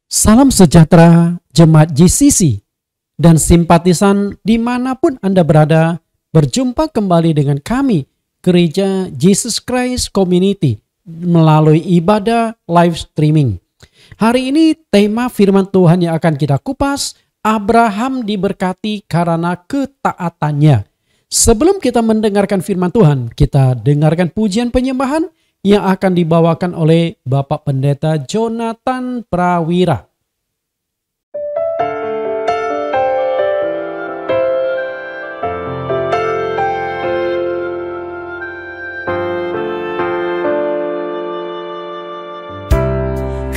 Salam sejahtera Jemaat GCC dan simpatisan dimanapun Anda berada, berjumpa kembali dengan kami, Gereja Jesus Christ Community, melalui ibadah live streaming. Hari ini tema firman Tuhan yang akan kita kupas, Abraham diberkati karena ketaatannya. Sebelum kita mendengarkan firman Tuhan, kita dengarkan pujian penyembahan yang akan dibawakan oleh Bapak Pendeta Jonathan Prawira.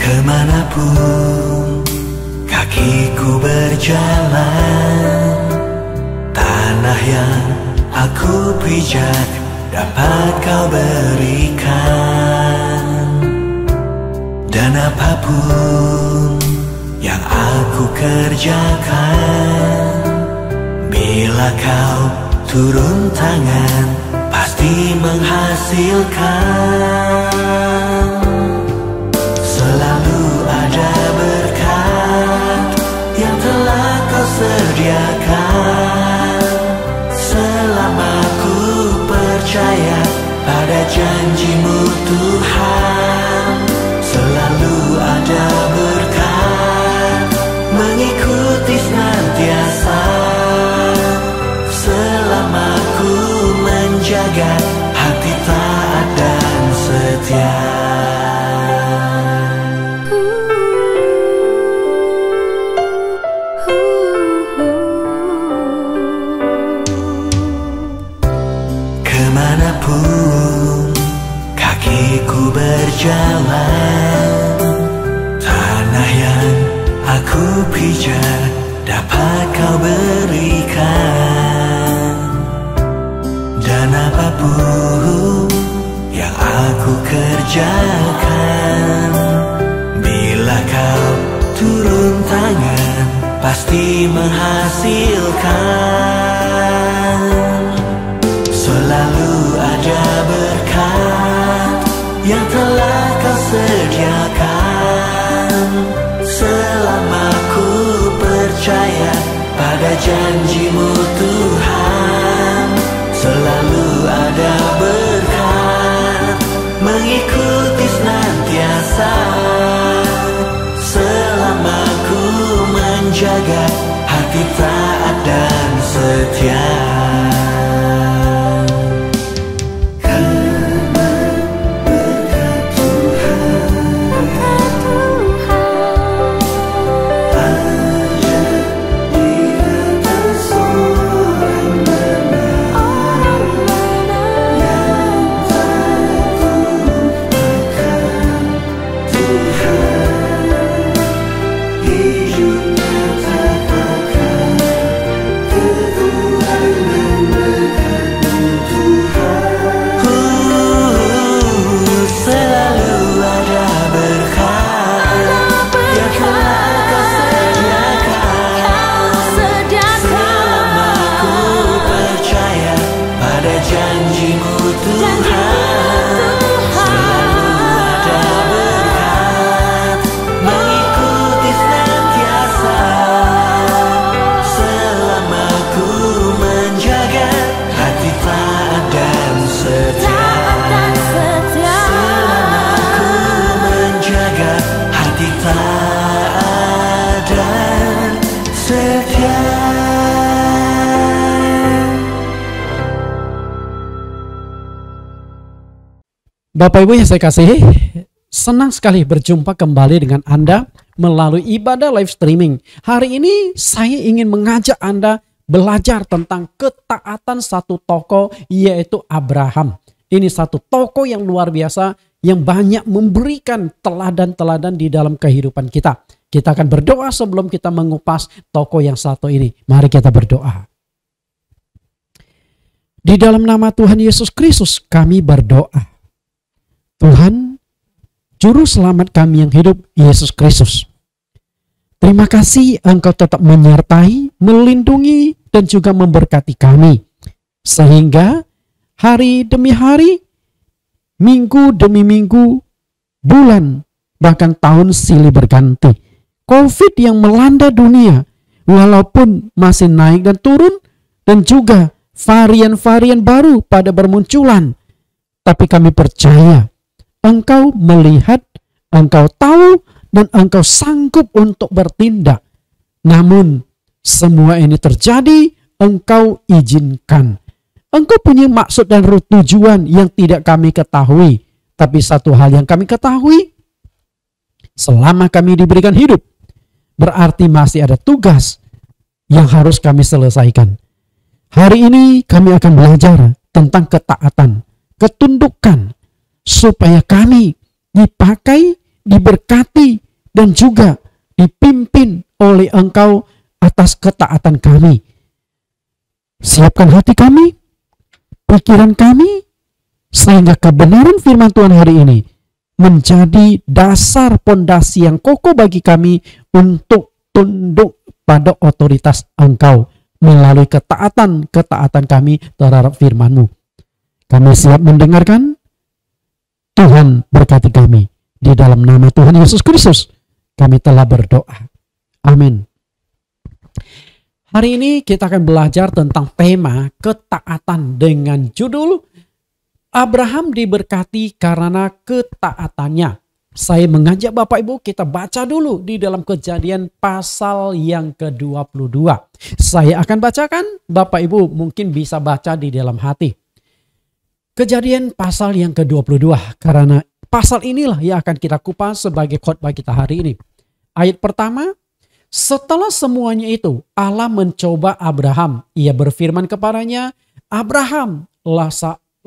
Kemanapun kakiku berjalan, tanah yang aku pijak dapat kau berikan. Dan apapun yang aku kerjakan, bila kau turun tangan, pasti menghasilkan. Selalu ada berkat yang telah kau sediakan. Selama ku percaya pada janji-Mu Tuhan, selalu ada berkat mengikuti senantiasa. Selama ku menjaga hati taat dan setia. Kemanapun kakiku berjalan, tanah yang aku pijak dapat kau berikan. Dan apapun yang aku kerjakan, bila kau turun tangan, pasti menghasilkan. Selalu ada berkat yang telah kau sediakan. Selama ku percaya pada janji-Mu Tuhan, selalu ada berkat mengikuti senantiasa. Selama ku menjaga hati taat dan setia. Bapak Ibu yang saya kasihi, senang sekali berjumpa kembali dengan Anda melalui ibadah live streaming. Hari ini saya ingin mengajak Anda belajar tentang ketaatan satu tokoh, yaitu Abraham. Ini satu tokoh yang luar biasa yang banyak memberikan teladan-teladan di dalam kehidupan kita. Kita akan berdoa sebelum kita mengupas tokoh yang satu ini. Mari kita berdoa. Di dalam nama Tuhan Yesus Kristus kami berdoa. Tuhan, Juru Selamat kami yang hidup, Yesus Kristus. Terima kasih Engkau tetap menyertai, melindungi, dan juga memberkati kami. Sehingga hari demi hari, minggu demi minggu, bulan, bahkan tahun silih berganti. COVID yang melanda dunia, walaupun masih naik dan turun, dan juga varian-varian baru pada bermunculan, tapi kami percaya Engkau melihat, Engkau tahu, dan Engkau sanggup untuk bertindak. Namun semua ini terjadi, Engkau izinkan. Engkau punya maksud dan tujuan yang tidak kami ketahui. Tapi satu hal yang kami ketahui, selama kami diberikan hidup, berarti masih ada tugas yang harus kami selesaikan. Hari ini kami akan belajar tentang ketaatan, ketundukan, supaya kami dipakai, diberkati, dan juga dipimpin oleh Engkau atas ketaatan kami. Siapkan hati kami, pikiran kami, sehingga kebenaran firman Tuhan hari ini menjadi dasar pondasi yang kokoh bagi kami untuk tunduk pada otoritas Engkau melalui ketaatan kami terhadap firman-Mu. Kami siap mendengarkan. Tuhan berkati kami. Di dalam nama Tuhan Yesus Kristus kami telah berdoa. Amin. Hari ini kita akan belajar tentang tema ketaatan dengan judul Abraham diberkati karena ketaatannya. Saya mengajak Bapak Ibu kita baca dulu di dalam Kejadian pasal yang ke-22. Saya akan bacakan, Bapak Ibu mungkin bisa baca di dalam hati. Kejadian pasal yang ke-22, karena pasal inilah yang akan kita kupas sebagai khotbah kita hari ini. Ayat pertama, setelah semuanya itu Allah mencoba Abraham. Ia berfirman kepadanya, Abraham,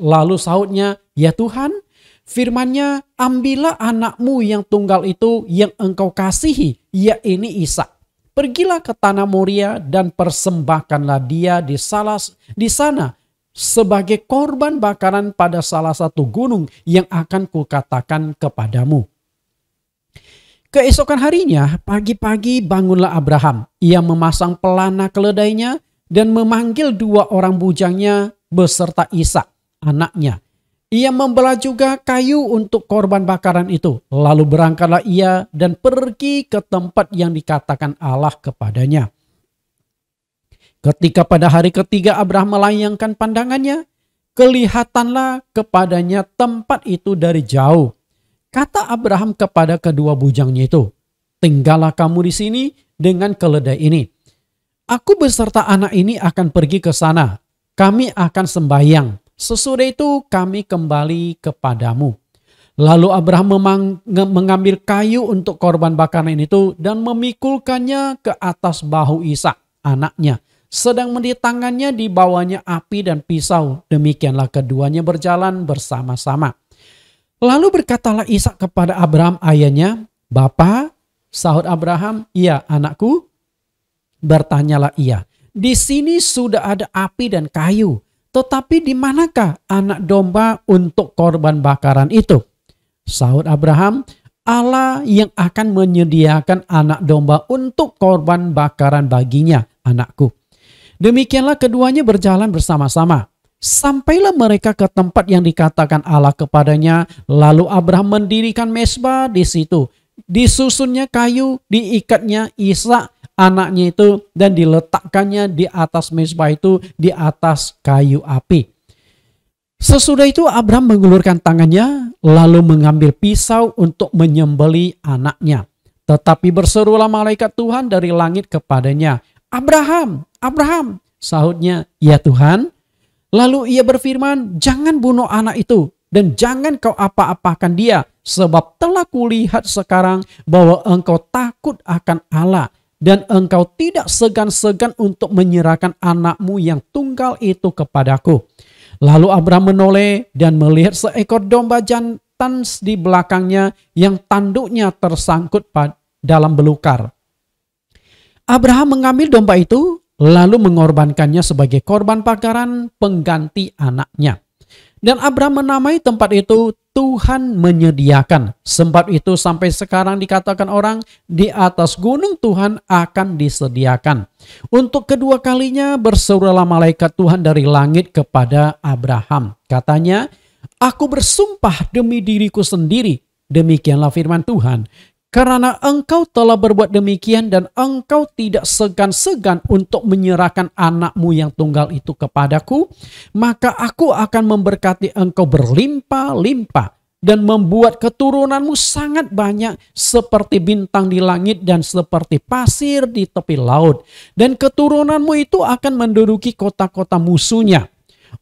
lalu sahutnya, ya Tuhan, firman-Nya, ambillah anakmu yang tunggal itu yang engkau kasihi, yaitu Ishak. Pergilah ke tanah Moria dan persembahkanlah dia di sana sebagai korban bakaran pada salah satu gunung yang akan kukatakan kepadamu. Keesokan harinya, pagi-pagi bangunlah Abraham. Ia memasang pelana keledainya dan memanggil 2 orang bujangnya beserta Ishak, anaknya. Ia membelah juga kayu untuk korban bakaran itu. Lalu berangkatlah ia dan pergi ke tempat yang dikatakan Allah kepadanya. Ketika pada hari ketiga Abraham melayangkan pandangannya, kelihatanlah kepadanya tempat itu dari jauh. Kata Abraham kepada kedua bujangnya itu, tinggallah kamu di sini dengan keledai ini. Aku beserta anak ini akan pergi ke sana. Kami akan sembahyang. Sesudah itu kami kembali kepadamu. Lalu Abraham mengambil kayu untuk korban bakaran itu dan memikulkannya ke atas bahu Ishak, anaknya. Sedang di tangannya dibawanya api dan pisau. Demikianlah keduanya berjalan bersama-sama. Lalu berkatalah Ishak kepada Abraham ayahnya, Bapa, sahut Abraham, iya anakku. Bertanyalah ia, di sini sudah ada api dan kayu, tetapi di manakah anak domba untuk korban bakaran itu? Sahut Abraham, Allah yang akan menyediakan anak domba untuk korban bakaran baginya, anakku. Demikianlah keduanya berjalan bersama-sama. Sampailah mereka ke tempat yang dikatakan Allah kepadanya. Lalu Abraham mendirikan mezbah di situ. Disusunnya kayu, diikatnya Ishak anaknya itu dan diletakkannya di atas mezbah itu di atas kayu api. Sesudah itu Abraham mengulurkan tangannya lalu mengambil pisau untuk menyembelih anaknya. Tetapi berserulah malaikat Tuhan dari langit kepadanya, Abraham, Abraham, sahutnya, ya Tuhan. Lalu ia berfirman, jangan bunuh anak itu dan jangan kau apa-apakan dia, sebab telah kulihat sekarang bahwa engkau takut akan Allah dan engkau tidak segan-segan untuk menyerahkan anakmu yang tunggal itu kepadaku. Lalu Abraham menoleh dan melihat seekor domba jantan di belakangnya yang tanduknya tersangkut dalam belukar. Abraham mengambil domba itu lalu mengorbankannya sebagai korban bakaran pengganti anaknya. Dan Abraham menamai tempat itu Tuhan menyediakan. Sebab itu sampai sekarang dikatakan orang di atas gunung Tuhan akan disediakan. Untuk kedua kalinya berserulah malaikat Tuhan dari langit kepada Abraham. Katanya, aku bersumpah demi diriku sendiri. Demikianlah firman Tuhan. Karena engkau telah berbuat demikian dan engkau tidak segan-segan untuk menyerahkan anakmu yang tunggal itu kepadaku, maka aku akan memberkati engkau berlimpah-limpah dan membuat keturunanmu sangat banyak seperti bintang di langit dan seperti pasir di tepi laut. Dan keturunanmu itu akan menduduki kota-kota musuhnya.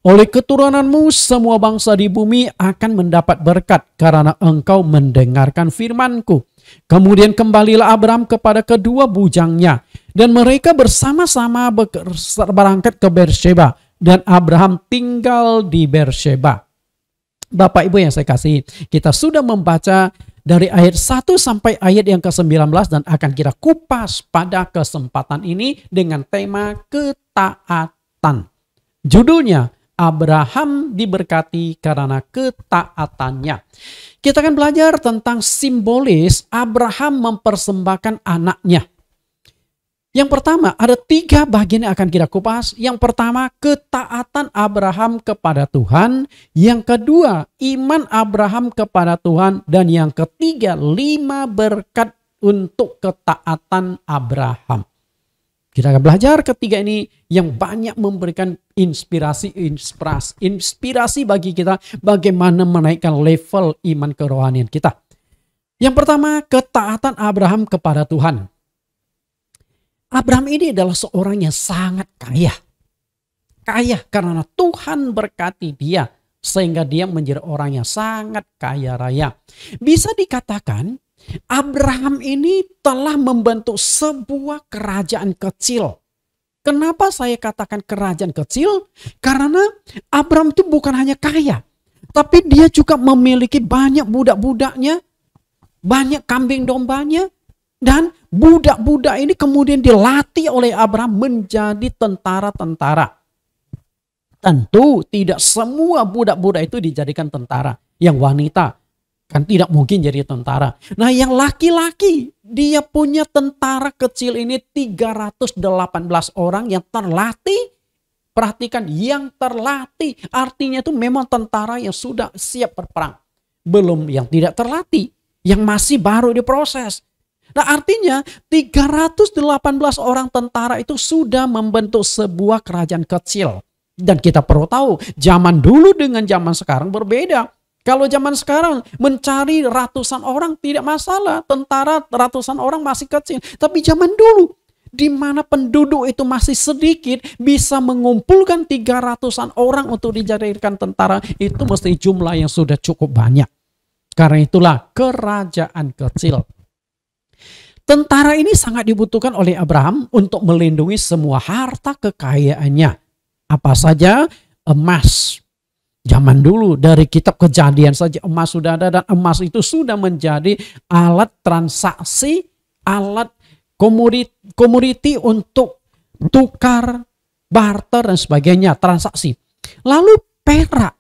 Oleh keturunanmu semua bangsa di bumi akan mendapat berkat karena engkau mendengarkan firmanku. Kemudian kembalilah Abraham kepada kedua bujangnya dan mereka bersama-sama berangkat ke Beersheba dan Abraham tinggal di Beersheba. Bapak Ibu yang saya kasih, kita sudah membaca dari ayat 1 sampai ayat yang ke-19 dan akan kita kupas pada kesempatan ini dengan tema ketaatan. Judulnya, Abraham diberkati karena ketaatannya. Kita akan belajar tentang simbolis Abraham mempersembahkan anaknya. Yang pertama, ada 3 bagian yang akan kita kupas. Yang pertama, ketaatan Abraham kepada Tuhan. Yang kedua, iman Abraham kepada Tuhan. Dan yang ketiga, 5 berkat untuk ketaatan Abraham. Kita akan belajar ketiga ini yang banyak memberikan inspirasi bagi kita bagaimana menaikkan level iman kerohanian kita. Yang pertama, ketaatan Abraham kepada Tuhan. Abraham ini adalah seorang yang sangat kaya. Kaya karena Tuhan berkati dia sehingga dia menjadi orang yang sangat kaya raya. Bisa dikatakan Abraham ini telah membentuk sebuah kerajaan kecil. Kenapa saya katakan kerajaan kecil? Karena Abraham itu bukan hanya kaya, tapi dia juga memiliki banyak budak-budaknya, banyak kambing dombanya, dan budak-budak ini kemudian dilatih oleh Abraham menjadi tentara-tentara. Tentu tidak semua budak-budak itu dijadikan tentara. Yang wanita kan tidak mungkin jadi tentara. Nah yang laki-laki dia punya tentara kecil ini 318 orang yang terlatih. Perhatikan, yang terlatih artinya itu memang tentara yang sudah siap berperang. Belum yang tidak terlatih, yang masih baru diproses. Nah artinya 318 orang tentara itu sudah membentuk sebuah kerajaan kecil. Dan kita perlu tahu zaman dulu dengan zaman sekarang berbeda. Kalau zaman sekarang mencari ratusan orang tidak masalah. Tentara ratusan orang masih kecil. Tapi zaman dulu di mana penduduk itu masih sedikit bisa mengumpulkan 300-an orang untuk dijadikan tentara. Itu mesti jumlah yang sudah cukup banyak. Karena itulah kerajaan kecil. Tentara ini sangat dibutuhkan oleh Abraham untuk melindungi semua harta kekayaannya. Apa saja? Emas. Zaman dulu dari kitab Kejadian saja emas sudah ada dan emas itu sudah menjadi alat transaksi, alat komoditi untuk tukar, barter dan sebagainya, transaksi. Lalu perak,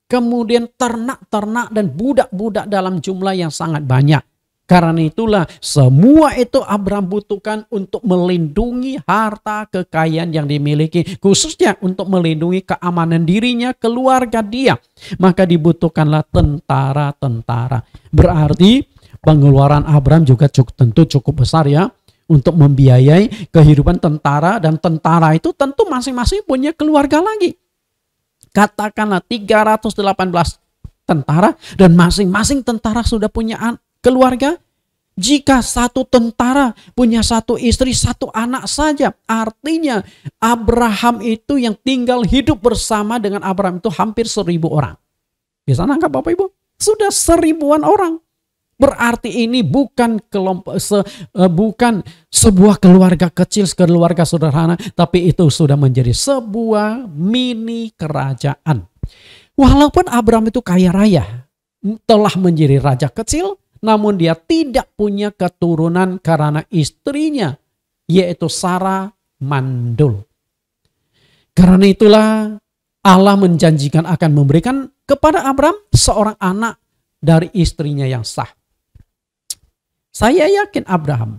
kemudian ternak-ternak dan budak-budak dalam jumlah yang sangat banyak. Karena itulah semua itu Abraham butuhkan untuk melindungi harta kekayaan yang dimiliki. Khususnya untuk melindungi keamanan dirinya, keluarga dia. Maka dibutuhkanlah tentara-tentara. Berarti pengeluaran Abraham juga tentu cukup besar ya. Untuk membiayai kehidupan tentara. Dan tentara itu tentu masing-masing punya keluarga lagi. Katakanlah 318 tentara. Dan masing-masing tentara sudah punya keluarga. Jika satu tentara punya satu istri, satu anak saja, artinya Abraham itu yang tinggal hidup bersama dengan Abraham itu hampir 1.000 orang. Bisa nangkap Bapak Ibu? Sudah 1.000-an orang. Berarti ini bukan bukan sebuah keluarga kecil, keluarga sederhana, tapi itu sudah menjadi sebuah mini kerajaan. Walaupun Abraham itu kaya raya, telah menjadi raja kecil, namun dia tidak punya keturunan karena istrinya, yaitu Sarah, mandul. Karena itulah Allah menjanjikan akan memberikan kepada Abraham seorang anak dari istrinya yang sah. Saya yakin Abraham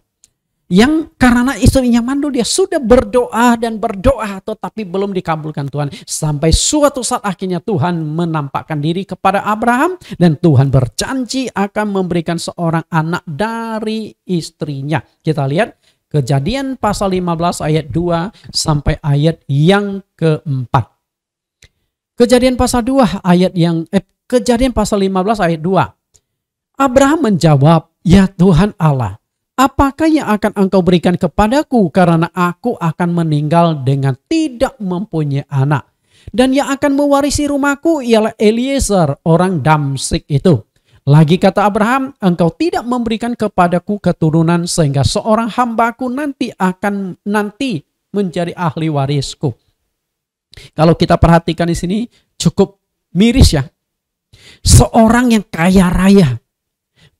Yang karena istrinya mandul, dia sudah berdoa dan berdoa tetapi belum dikabulkan Tuhan. Sampai suatu saat akhirnya Tuhan menampakkan diri kepada Abraham dan Tuhan berjanji akan memberikan seorang anak dari istrinya. Kita lihat Kejadian pasal 15 ayat 2 sampai ayat yang keempat. Kejadian pasal 15 ayat 2. Abraham menjawab, "Ya Tuhan Allah, apakah yang akan engkau berikan kepadaku karena aku akan meninggal dengan tidak mempunyai anak? Dan yang akan mewarisi rumahku ialah Eliezer orang Damsyik itu." Lagi kata Abraham, "Engkau tidak memberikan kepadaku keturunan sehingga seorang hambaku nanti menjadi ahli warisku." Kalau kita perhatikan di sini cukup miris ya. Seorang yang kaya raya,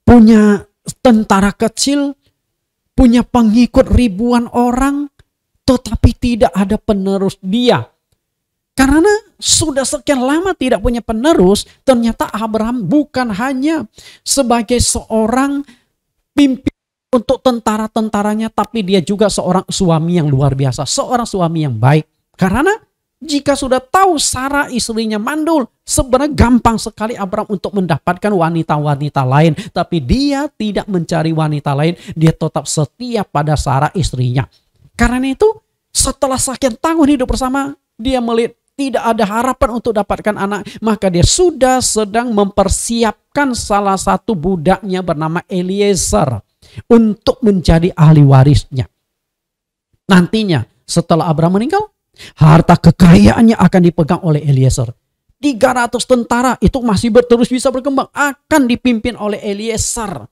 punya tentara kecil, punya pengikut ribuan orang, tetapi tidak ada penerus dia. Karena sudah sekian lama tidak punya penerus, ternyata Abraham bukan hanya sebagai seorang pimpin untuk tentara-tentaranya, tapi dia juga seorang suami yang luar biasa, seorang suami yang baik. Karena jika sudah tahu Sarah istrinya mandul, sebenarnya gampang sekali Abraham untuk mendapatkan wanita-wanita lain. Tapi dia tidak mencari wanita lain, dia tetap setia pada Sarah istrinya. Karena itu setelah sekian tahun hidup bersama, dia melihat tidak ada harapan untuk dapatkan anak, maka dia sudah sedang mempersiapkan salah satu budaknya bernama Eliezer untuk menjadi ahli warisnya. Nantinya setelah Abraham meninggal, harta kekayaannya akan dipegang oleh Eliezer. 300 tentara itu masih terus bisa berkembang, akan dipimpin oleh Eliezer.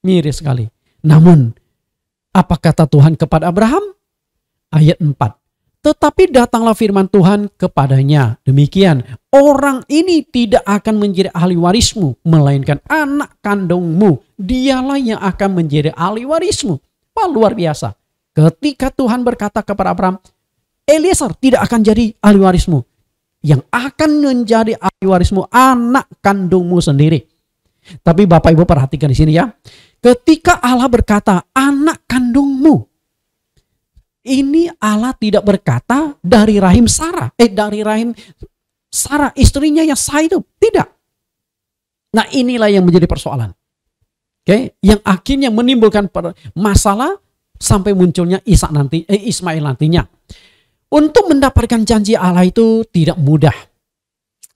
Miris sekali. Namun, apa kata Tuhan kepada Abraham? Ayat 4. Tetapi datanglah firman Tuhan kepadanya, demikian, orang ini tidak akan menjadi ahli warismu, melainkan anak kandungmu. Dialah yang akan menjadi ahli warismu. Wah, luar biasa. Ketika Tuhan berkata kepada Abraham, Eliezer tidak akan jadi ahli warismu. Yang akan menjadi ahli warismu anak kandungmu sendiri. Tapi Bapak Ibu perhatikan di sini ya. Ketika Allah berkata anak kandungmu, ini Allah tidak berkata dari rahim Sarah, istrinya yang sah itu, tidak. Nah, inilah yang menjadi persoalan. Oke, yang akhirnya menimbulkan masalah sampai munculnya Ismail nantinya. Untuk mendapatkan janji Allah itu tidak mudah.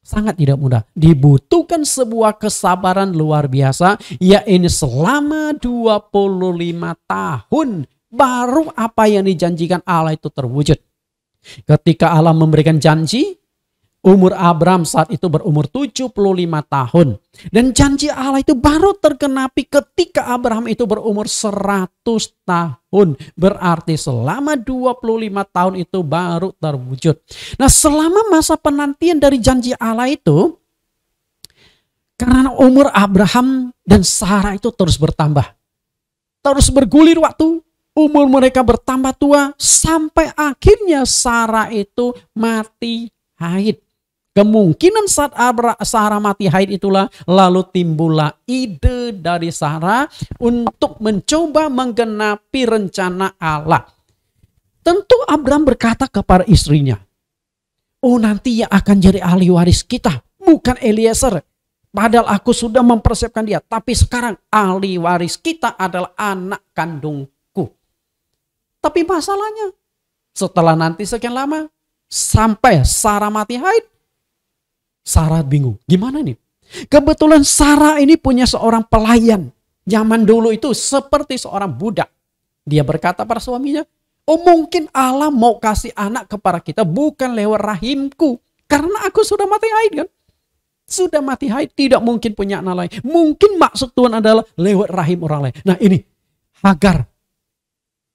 Sangat tidak mudah. Dibutuhkan sebuah kesabaran luar biasa, yaitu selama 25 tahun baru apa yang dijanjikan Allah itu terwujud. Ketika Allah memberikan janji, umur Abraham saat itu berumur 75 tahun. Dan janji Allah itu baru tergenapi ketika Abraham itu berumur 100 tahun. Berarti selama 25 tahun itu baru terwujud. Nah, selama masa penantian dari janji Allah itu, karena umur Abraham dan Sarah itu terus bertambah. Terus bergulir waktu. Umur mereka bertambah tua sampai akhirnya Sarah itu mati haid. Kemungkinan saat Sarah mati haid itulah lalu timbullah ide dari Sarah untuk mencoba menggenapi rencana Allah. Tentu Abraham berkata kepada istrinya, "Oh, nanti yang akan jadi ahli waris kita bukan Eliezer. Padahal aku sudah mempersiapkan dia. Tapi sekarang ahli waris kita adalah anak kandungku." Tapi masalahnya, setelah nanti sekian lama, sampai Sarah mati haid, Sarah bingung. Gimana nih? Kebetulan Sarah ini punya seorang pelayan. Zaman dulu itu seperti seorang budak. Dia berkata pada suaminya, "Oh, mungkin Allah mau kasih anak kepada kita bukan lewat rahimku. Karena aku sudah mati haid kan. Sudah mati haid, tidak mungkin punya anak lain. Mungkin maksud Tuhan adalah lewat rahim orang lain." Nah, ini Hagar,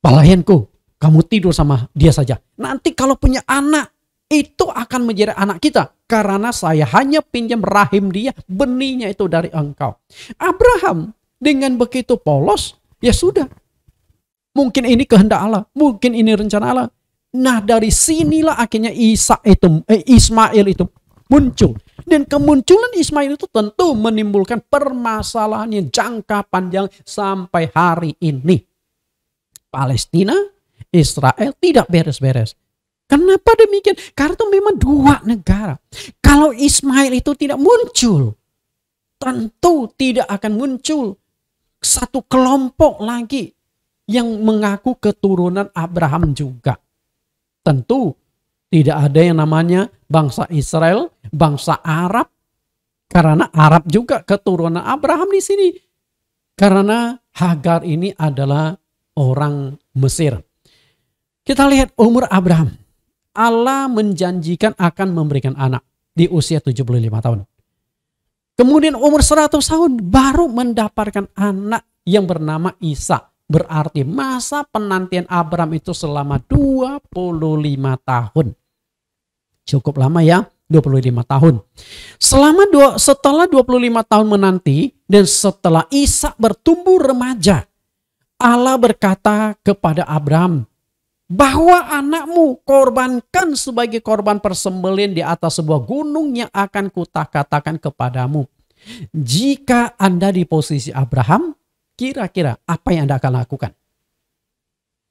pelayanku, kamu tidur sama dia saja. Nanti kalau punya anak, itu akan menjadi anak kita. Karena saya hanya pinjam rahim dia, benihnya itu dari engkau. Abraham dengan begitu polos, ya sudah. Mungkin ini kehendak Allah, mungkin ini rencana Allah. Nah, dari sinilah akhirnya Ismail itu muncul. Dan kemunculan Ismail itu tentu menimbulkan permasalahan yang jangka panjang sampai hari ini. Palestina, Israel tidak beres-beres. Kenapa demikian? Karena itu memang dua negara. Kalau Ismail itu tidak muncul, tentu tidak akan muncul satu kelompok lagi yang mengaku keturunan Abraham juga. Tentu tidak ada yang namanya bangsa Israel, bangsa Arab. Karena Arab juga keturunan Abraham di sini. Karena Hagar ini adalah orang Mesir. Kita lihat umur Abraham. Allah menjanjikan akan memberikan anak di usia 75 tahun. Kemudian umur 100 tahun baru mendapatkan anak yang bernama Ishak. Berarti masa penantian Abraham itu selama 25 tahun. Cukup lama ya, 25 tahun. Setelah 25 tahun menanti dan setelah Ishak bertumbuh remaja, Allah berkata kepada Abraham, bahwa anakmu korbankan sebagai korban persembelihan di atas sebuah gunung yang akan katakan kepadamu. Jika Anda di posisi Abraham, kira-kira apa yang Anda akan lakukan?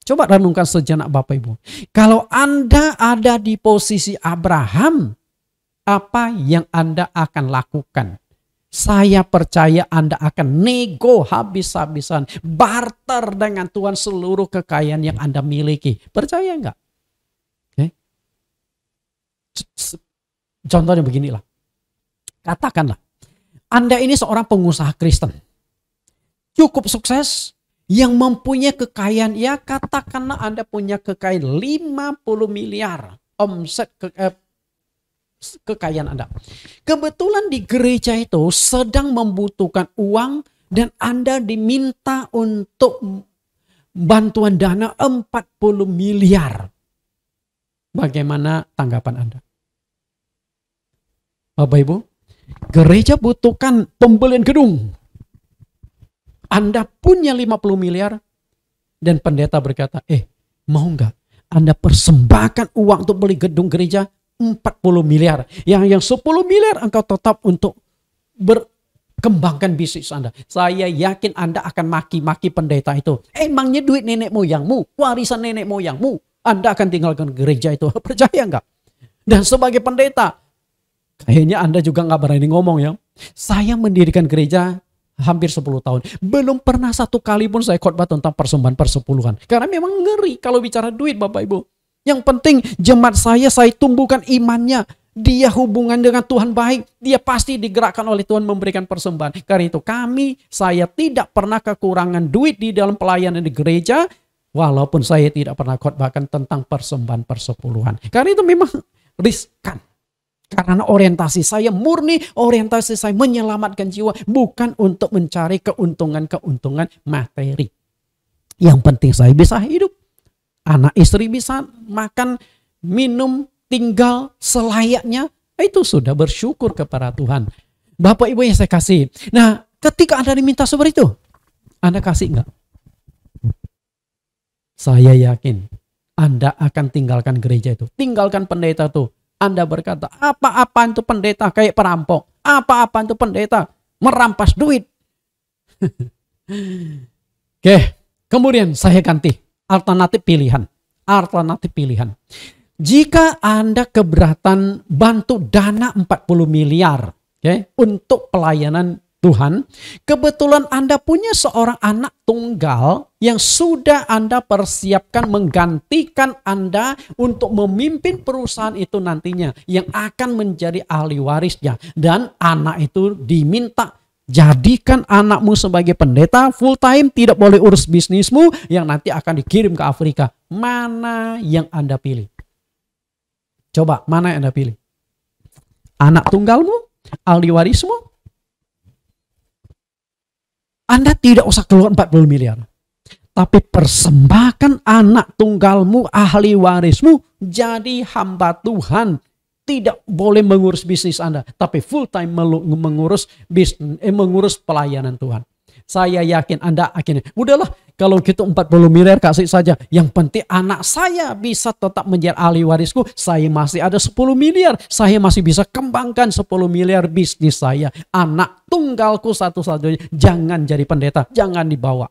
Coba renungkan sejenak Bapak Ibu. Kalau Anda ada di posisi Abraham, apa yang Anda akan lakukan? Saya percaya Anda akan nego habis-habisan, barter dengan Tuhan seluruh kekayaan yang Anda miliki. Percaya enggak? Okay. Contohnya beginilah. Katakanlah, Anda ini seorang pengusaha Kristen. Cukup sukses, yang mempunyai kekayaan, ya katakanlah Anda punya kekayaan 50 miliar omset kekayaan Anda. Kebetulan di gereja itu sedang membutuhkan uang dan Anda diminta untuk bantuan dana 40 miliar. Bagaimana tanggapan Anda? Bapak Ibu, gereja butuhkan pembelian gedung. Anda punya 50 miliar dan pendeta berkata, mau nggak Anda persembahkan uang untuk beli gedung gereja 40 miliar. Yang 10 miliar engkau tetap untuk berkembangkan bisnis Anda. Saya yakin Anda akan maki-maki pendeta itu. Emangnya duit nenek moyangmu, warisan nenek moyangmu, Anda akan tinggalkan gereja itu. Percaya nggak? Dan sebagai pendeta, kayaknya Anda juga nggak berani ngomong ya. Saya mendirikan gereja hampir 10 tahun. Belum pernah satu kali pun saya khotbah tentang persembahan persepuluhan. Karena memang ngeri kalau bicara duit Bapak Ibu. Yang penting jemaat saya tumbuhkan imannya. Dia hubungan dengan Tuhan baik. Dia pasti digerakkan oleh Tuhan memberikan persembahan. Karena itu saya tidak pernah kekurangan duit di dalam pelayanan di gereja. Walaupun saya tidak pernah khotbahkan tentang persembahan persepuluhan. Karena itu memang riskan. Karena orientasi saya murni, orientasi saya menyelamatkan jiwa. Bukan untuk mencari keuntungan-keuntungan materi. Yang penting saya bisa hidup. Anak istri bisa makan, minum, tinggal selayaknya. Itu sudah bersyukur kepada Tuhan. Bapak Ibu yang saya kasih. Nah, ketika Anda diminta seperti itu, Anda kasih enggak? Saya yakin Anda akan tinggalkan gereja itu. Tinggalkan pendeta itu. Anda berkata, apa-apaan itu pendeta kayak perampok. Apa-apaan itu pendeta merampas duit. Oke, kemudian saya ganti. Alternatif pilihan. Jika Anda keberatan bantu dana 40 miliar untuk pelayanan Tuhan, kebetulan Anda punya seorang anak tunggal yang sudah Anda persiapkan menggantikan Anda untuk memimpin perusahaan itu nantinya, yang akan menjadi ahli warisnya. Dan anak itu diminta, jadikan anakmu sebagai pendeta full time, tidak boleh urus bisnismu yang nanti akan dikirim ke Afrika. Mana yang Anda pilih? Coba, mana yang Anda pilih? Anak tunggalmu, ahli warismu? Anda tidak usah keluar 40 miliar. Tapi persembahkan anak tunggalmu, ahli warismu, jadi hamba Tuhan. Tidak boleh mengurus bisnis Anda, tapi full time mengurus pelayanan Tuhan. Saya yakin Anda akhirnya, udahlah kalau gitu 40 miliar kasih saja. Yang penting anak saya bisa tetap menjadi ahli warisku. Saya masih ada 10 miliar. Saya masih bisa kembangkan 10 miliar bisnis saya. Anak tunggalku satu-satunya. Jangan jadi pendeta, jangan dibawa.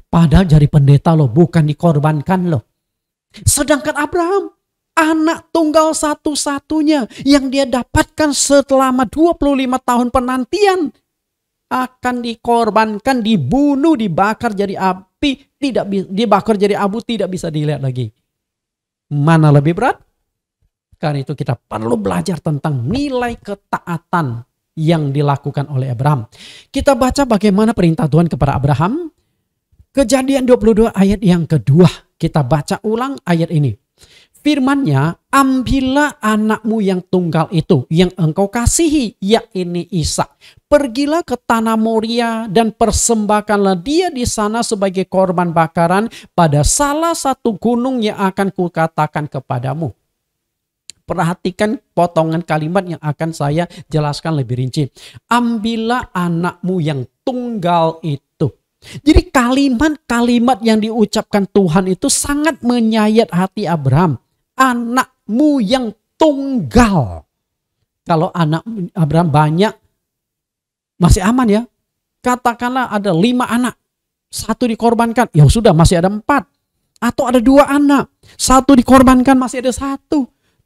Padahal jadi pendeta loh, bukan dikorbankan loh. Sedangkan Abraham, anak tunggal satu-satunya yang dia dapatkan selama 25 tahun penantian, akan dikorbankan, dibunuh, dibakar jadi api, dibakar jadi abu, tidak bisa dilihat lagi. Mana lebih berat? Karena itu kita perlu belajar tentang nilai ketaatan yang dilakukan oleh Abraham. Kita baca bagaimana perintah Tuhan kepada Abraham. Kejadian 22 ayat yang kedua. Kita baca ulang ayat ini. Firman-Nya, ambillah anakmu yang tunggal itu, yang engkau kasihi, yakni Ishak. Pergilah ke tanah Moria dan persembahkanlah dia di sana sebagai korban bakaran pada salah satu gunung yang akan kukatakan kepadamu. Perhatikan potongan kalimat yang akan saya jelaskan lebih rinci. Ambillah anakmu yang tunggal itu. Jadi kalimat-kalimat yang diucapkan Tuhan itu sangat menyayat hati Abraham. Anakmu yang tunggal. Kalau anak Abraham banyak, masih aman ya. Katakanlah ada 5 anak. 1 dikorbankan, ya sudah masih ada 4. Atau ada 2 anak. 1 dikorbankan, masih ada 1.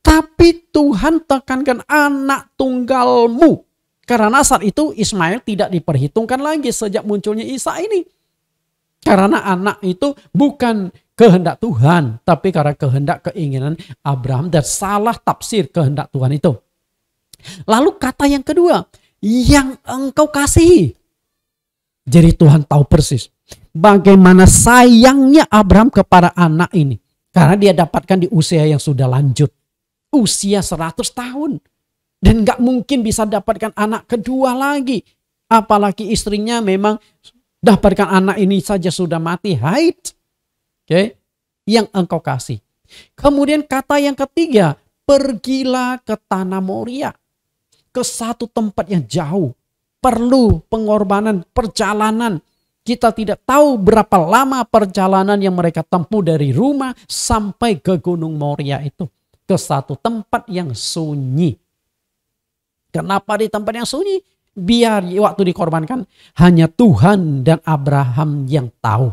Tapi Tuhan tekankan anak tunggalmu. Karena saat itu Ismail tidak diperhitungkan lagi sejak munculnya Ishak ini. Karena anak itu bukan kehendak Tuhan, tapi karena kehendak keinginan Abraham dan salah tafsir kehendak Tuhan itu. Lalu kata yang kedua, yang engkau kasihi. Jadi Tuhan tahu persis bagaimana sayangnya Abraham kepada anak ini. Karena dia dapatkan di usia yang sudah lanjut. Usia 100 tahun. Dan gak mungkin bisa dapatkan anak kedua lagi. Apalagi istrinya memang dapatkan anak ini saja sudah mati haid. Oke, yang engkau kasih. Kemudian kata yang ketiga, pergilah ke tanah Moria. Ke satu tempat yang jauh. Perlu pengorbanan, perjalanan. Kita tidak tahu berapa lama perjalanan yang mereka tempuh dari rumah sampai ke Gunung Moria itu. Ke satu tempat yang sunyi. Kenapa di tempat yang sunyi? Biar waktu dikorbankan hanya Tuhan dan Abraham yang tahu.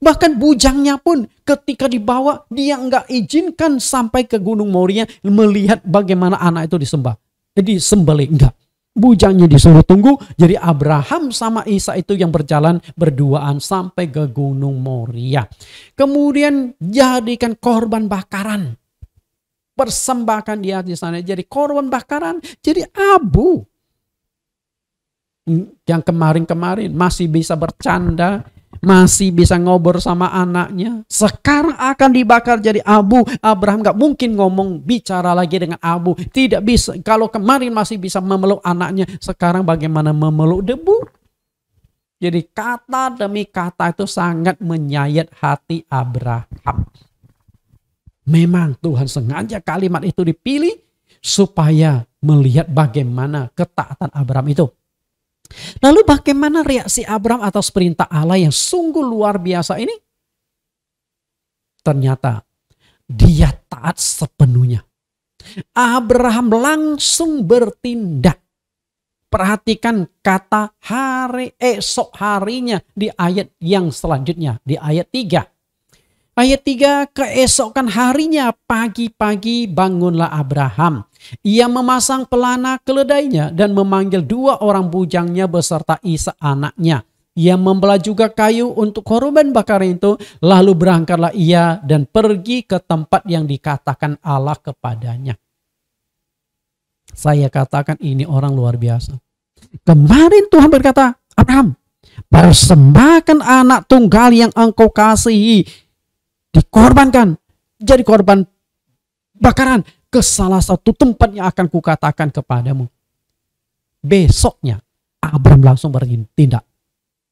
Bahkan bujangnya pun ketika dibawa dia enggak izinkan sampai ke Gunung Moria melihat bagaimana anak itu disembah. Disembelih enggak. Bujangnya disuruh tunggu. Jadi Abraham sama Ishak itu yang berjalan berduaan sampai ke Gunung Moria. Kemudian jadikan korban bakaran. Persembahkan dia di sana jadi korban bakaran, jadi abu. Yang kemarin-kemarin masih bisa bercanda, masih bisa ngobrol sama anaknya, sekarang akan dibakar jadi abu. Abraham gak mungkin ngomong bicara lagi dengan abu, tidak bisa. Kalau kemarin masih bisa memeluk anaknya, sekarang bagaimana memeluk debu? Jadi kata demi kata itu sangat menyayat hati Abraham. Memang Tuhan sengaja kalimat itu dipilih supaya melihat bagaimana ketaatan Abraham itu. Lalu bagaimana reaksi Abraham atas perintah Allah yang sungguh luar biasa ini? Ternyata dia taat sepenuhnya. Abraham langsung bertindak. Perhatikan kata esok harinya di ayat yang selanjutnya, di ayat 3. Ayat 3, keesokan harinya pagi-pagi bangunlah Abraham. Ia memasang pelana keledainya dan memanggil 2 orang bujangnya beserta Ishak anaknya. Ia membelah juga kayu untuk korban bakaran itu. Lalu berangkatlah ia dan pergi ke tempat yang dikatakan Allah kepadanya. Saya katakan ini orang luar biasa. Kemarin Tuhan berkata, Abraham, persembahkan anak tunggal yang engkau kasihi. Dikorbankan, jadi korban bakaran ke salah satu tempat yang akan kukatakan kepadamu. Besoknya Abraham langsung bertindak.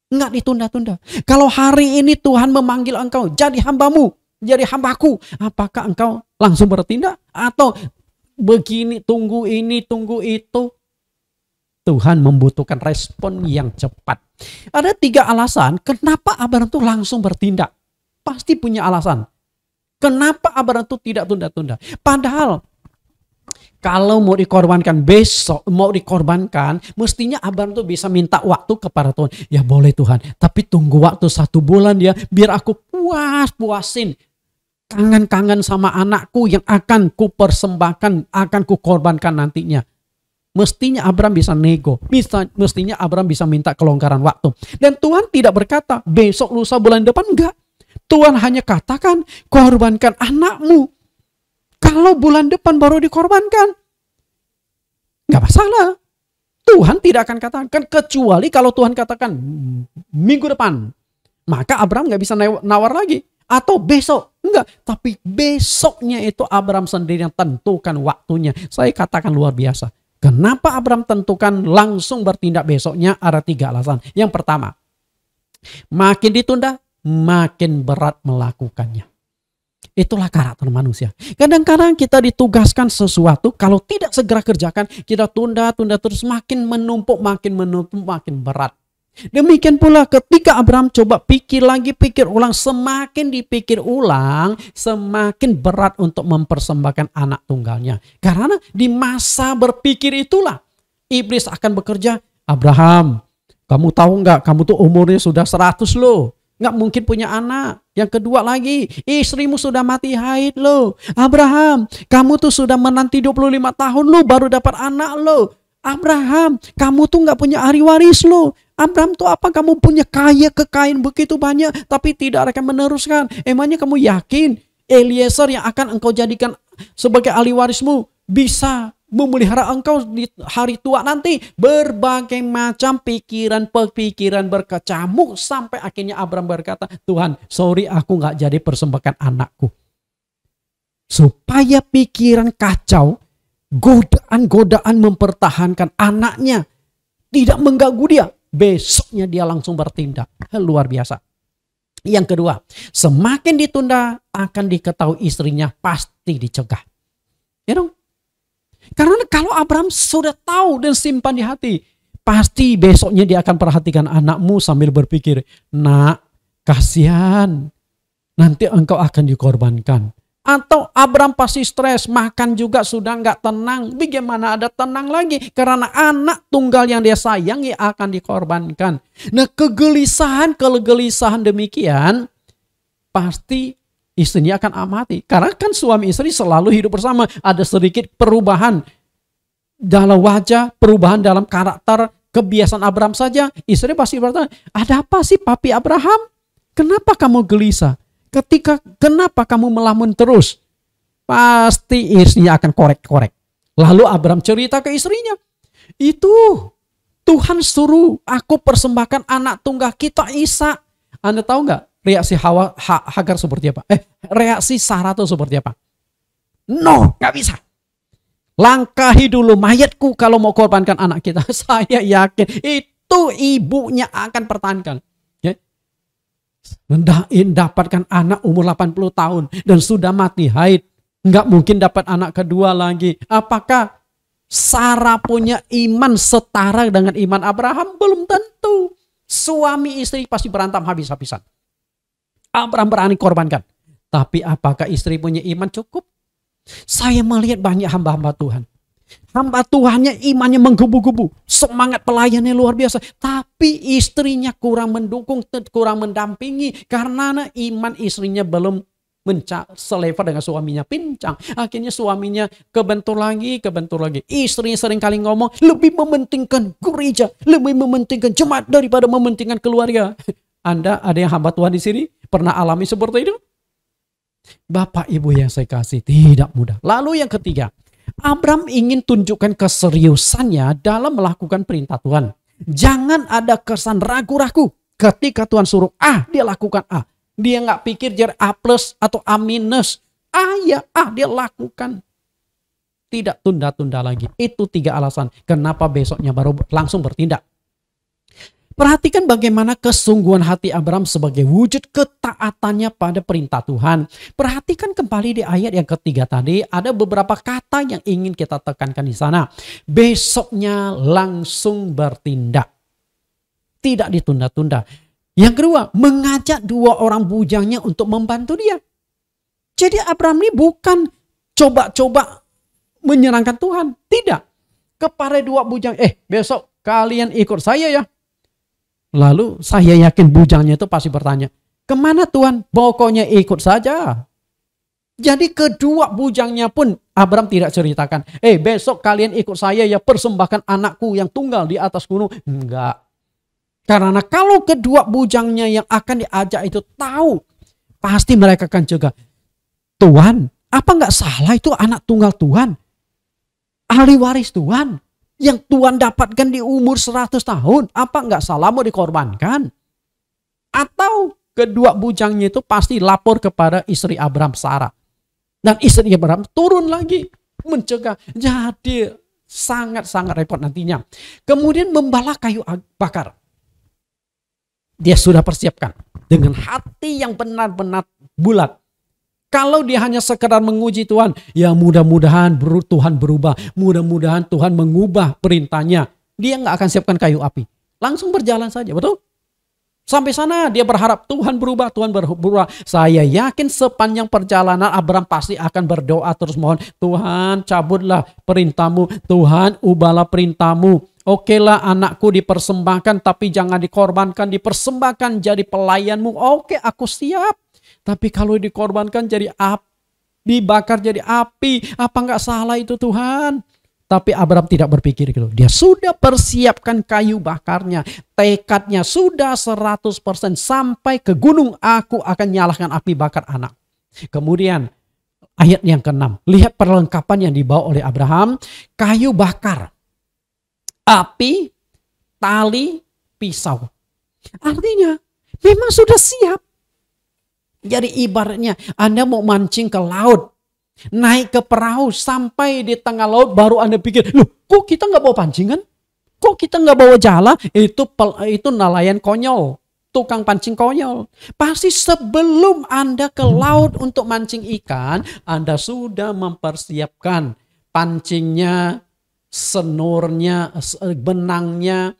Enggak ditunda-tunda. Kalau hari ini Tuhan memanggil engkau jadi hambamu, jadi hambaku, apakah engkau langsung bertindak? Atau begini, tunggu ini, tunggu itu? Tuhan membutuhkan respon yang cepat. Ada 3 alasan kenapa Abraham itu langsung bertindak. Pasti punya alasan. Kenapa Abraham itu tidak tunda-tunda? Padahal Kalau mau dikorbankan besok, mau dikorbankan, mestinya Abraham tuh bisa minta waktu kepada Tuhan. Ya boleh Tuhan, tapi tunggu waktu 1 bulan ya, biar aku puasin. Kangen-kangen sama anakku yang akan ku persembahkan, akan ku korbankan nantinya. Mestinya Abraham bisa nego. Mestinya Abraham bisa minta kelonggaran waktu. Dan Tuhan tidak berkata, besok, lusa, bulan depan, enggak. Tuhan hanya katakan, korbankan anakmu. Kalau bulan depan baru dikorbankan, nggak masalah. Tuhan tidak akan katakan, kecuali kalau Tuhan katakan minggu depan. Maka Abraham nggak bisa nawar lagi. Atau besok. Enggak. Tapi besoknya itu Abraham sendiri yang tentukan waktunya. Saya katakan luar biasa. Kenapa Abraham tentukan langsung bertindak besoknya? Ada 3 alasan. Yang pertama, makin ditunda, makin berat melakukannya. Itulah karakter manusia. Kadang-kadang kita ditugaskan sesuatu, kalau tidak segera kerjakan, kita tunda terus, makin menumpuk, makin berat. Demikian pula ketika Abraham coba pikir ulang, semakin dipikir ulang, semakin berat untuk mempersembahkan anak tunggalnya. Karena di masa berpikir itulah iblis akan bekerja. Abraham, kamu tahu nggak, kamu tuh umurnya sudah 100 loh. Nggak mungkin punya anak. Yang kedua lagi, istrimu sudah mati haid loh. Abraham, kamu tuh sudah menanti 25 tahun loh baru dapat anak loh. Abraham, kamu tuh nggak punya ahli waris loh. Abraham tuh apa, kamu punya kekayaan begitu banyak tapi tidak akan meneruskan. Emangnya kamu yakin Eliezer yang akan engkau jadikan sebagai ahli warismu bisa memelihara engkau di hari tua nanti? Berbagai macam pikiran berkecamuk sampai akhirnya Abraham berkata, Tuhan, sorry aku nggak jadi persembahkan anakku. Supaya pikiran kacau, godaan mempertahankan anaknya tidak mengganggu dia, besoknya dia langsung bertindak. Luar biasa. Yang kedua, semakin ditunda akan diketahui istrinya pasti dicegah. Ya dong? Karena kalau Abraham sudah tahu dan simpan di hati, pasti besoknya dia akan perhatikan anakmu sambil berpikir, nak, kasihan, nanti engkau akan dikorbankan. Atau Abraham pasti stres, makan juga sudah nggak tenang. Bagaimana ada tenang lagi? Karena anak tunggal yang dia sayangi akan dikorbankan. Nah, kegelisahan demikian pasti istrinya akan amati. Karena kan suami istri selalu hidup bersama. Ada sedikit perubahan dalam wajah, perubahan dalam karakter, kebiasaan Abraham saja. Istri pasti bertanya, ada apa sih papi Abraham? Kenapa kamu gelisah? Kenapa kamu melamun terus? Pasti istrinya akan korek-korek. Lalu Abraham cerita ke istrinya, itu Tuhan suruh aku persembahkan anak tunggal kita Ishak. Anda tahu nggak reaksi Hagar seperti apa? Reaksi Sarah itu seperti apa? No, nggak bisa. Langkahi dulu mayatku kalau mau korbankan anak kita. Saya yakin itu ibunya akan pertahankan. Dapatkan anak umur 80 tahun dan sudah mati haid, nggak mungkin dapat anak kedua lagi. Apakah Sarah punya iman setara dengan iman Abraham? Belum tentu. Suami istri pasti berantem habis-habisan. Abraham berani korbankan, tapi apakah istri punya iman cukup? Saya melihat banyak hamba-hamba Tuhan. Hamba Tuhannya imannya menggebu-gebu, semangat pelayannya luar biasa, tapi istrinya kurang mendukung, kurang mendampingi karena iman istrinya belum selevel dengan suaminya, pincang. Akhirnya suaminya kebentur lagi. Istrinya sering kali ngomong lebih mementingkan gereja, lebih mementingkan jemaat daripada mementingkan keluarga. Anda ada yang hamba Tuhan di sini pernah alami seperti itu? Bapak Ibu yang saya kasih, tidak mudah. Lalu yang ketiga, Abraham ingin tunjukkan keseriusannya dalam melakukan perintah Tuhan. Jangan ada kesan ragu-ragu. Ketika Tuhan suruh A, dia lakukan A. Dia nggak pikir jadi A plus atau A minus. Ya A, dia lakukan. Tidak tunda-tunda lagi. Itu 3 alasan kenapa besoknya baru langsung bertindak. Perhatikan bagaimana kesungguhan hati Abraham sebagai wujud ketaatannya pada perintah Tuhan. Perhatikan kembali di ayat yang ketiga tadi, ada beberapa kata yang ingin kita tekankan di sana. Besoknya langsung bertindak. Tidak ditunda-tunda. Yang kedua, mengajak 2 orang bujangnya untuk membantu dia. Jadi Abraham ini bukan coba-coba menyenangkan Tuhan. Tidak. Kepada dua bujang, besok kalian ikut saya ya. Lalu saya yakin bujangnya itu pasti bertanya, kemana Tuhan? Pokoknya ikut saja. Jadi kedua bujangnya pun Abram tidak ceritakan, besok kalian ikut saya ya, persembahkan anakku yang tunggal di atas gunung. Enggak. Karena kalau kedua bujangnya yang akan diajak itu tahu, pasti mereka akan jaga. Tuhan, apa enggak salah itu anak tunggal Tuhan? Ahli waris Tuhan. Yang Tuhan dapatkan di umur 100 tahun. Apa enggak salah mau dikorbankan? Atau kedua bujangnya itu pasti lapor kepada istri Abram, Sarah. Dan istri Abram turun lagi mencegah. Jadi sangat-sangat repot nantinya. Kemudian membala kayu bakar. Dia sudah persiapkan dengan hati yang benar-benar bulat. Kalau dia hanya sekedar menguji Tuhan, ya mudah-mudahan Tuhan berubah. Mudah-mudahan Tuhan mengubah perintahnya. Dia nggak akan siapkan kayu api. Langsung berjalan saja, betul? Sampai sana dia berharap Tuhan berubah, Tuhan berubah. Saya yakin sepanjang perjalanan Abram pasti akan berdoa terus mohon, Tuhan cabutlah perintahmu, Tuhan ubahlah perintahmu. Okelah anakku dipersembahkan tapi jangan dikorbankan, dipersembahkan jadi pelayanmu. Oke, aku siap. Tapi kalau dikorbankan jadi api, dibakar jadi api, apa nggak salah itu Tuhan? Tapi Abram tidak berpikir gitu. Dia sudah persiapkan kayu bakarnya. Tekadnya sudah 100% sampai ke gunung. Aku akan nyalakan api bakar anak. Kemudian ayat yang ke-6. Lihat perlengkapan yang dibawa oleh Abraham. Kayu bakar. Api, tali, pisau. Artinya memang sudah siap. Jadi ibaratnya Anda mau mancing ke laut. Naik ke perahu sampai di tengah laut baru Anda pikir, loh kok kita nggak bawa pancingan? Kok kita nggak bawa jala? Itu nelayan konyol, tukang pancing konyol. Pasti sebelum Anda ke laut untuk mancing ikan, Anda sudah mempersiapkan pancingnya, senurnya, benangnya,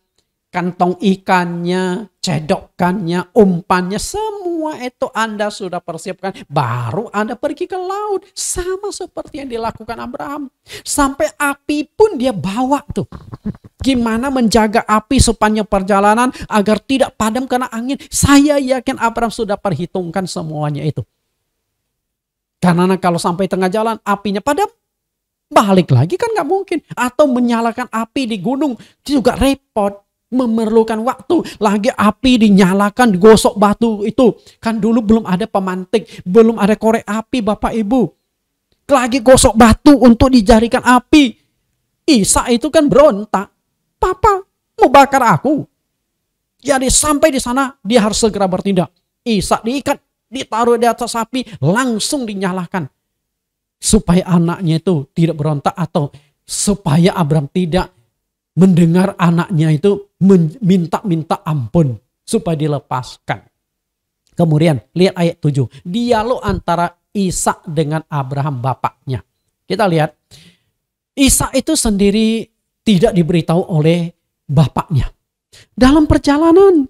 kantong ikannya, cedokannya, umpannya, semua itu Anda sudah persiapkan. Baru Anda pergi ke laut. Sama seperti yang dilakukan Abraham. Sampai api pun dia bawa tuh. Gimana menjaga api sepanjang perjalanan agar tidak padam karena angin. Saya yakin Abraham sudah perhitungkan semuanya itu. Karena kalau sampai tengah jalan apinya padam, balik lagi kan gak mungkin. Atau menyalakan api di gunung juga repot. Memerlukan waktu. Lagi api dinyalakan, digosok batu itu. Kan dulu belum ada pemantik, belum ada korek api Bapak Ibu. Lagi gosok batu untuk dijadikan api. Ishak itu kan berontak. Papa mau bakar aku. Jadi sampai di sana dia harus segera bertindak. Ishak diikat, ditaruh di atas api, langsung dinyalakan. Supaya anaknya itu tidak berontak atau supaya Abraham tidak mendengar anaknya itu minta ampun supaya dilepaskan. Kemudian lihat ayat 7. Dialog antara Ishak dengan Abraham bapaknya. Kita lihat. Ishak itu sendiri tidak diberitahu oleh bapaknya. Dalam perjalanan.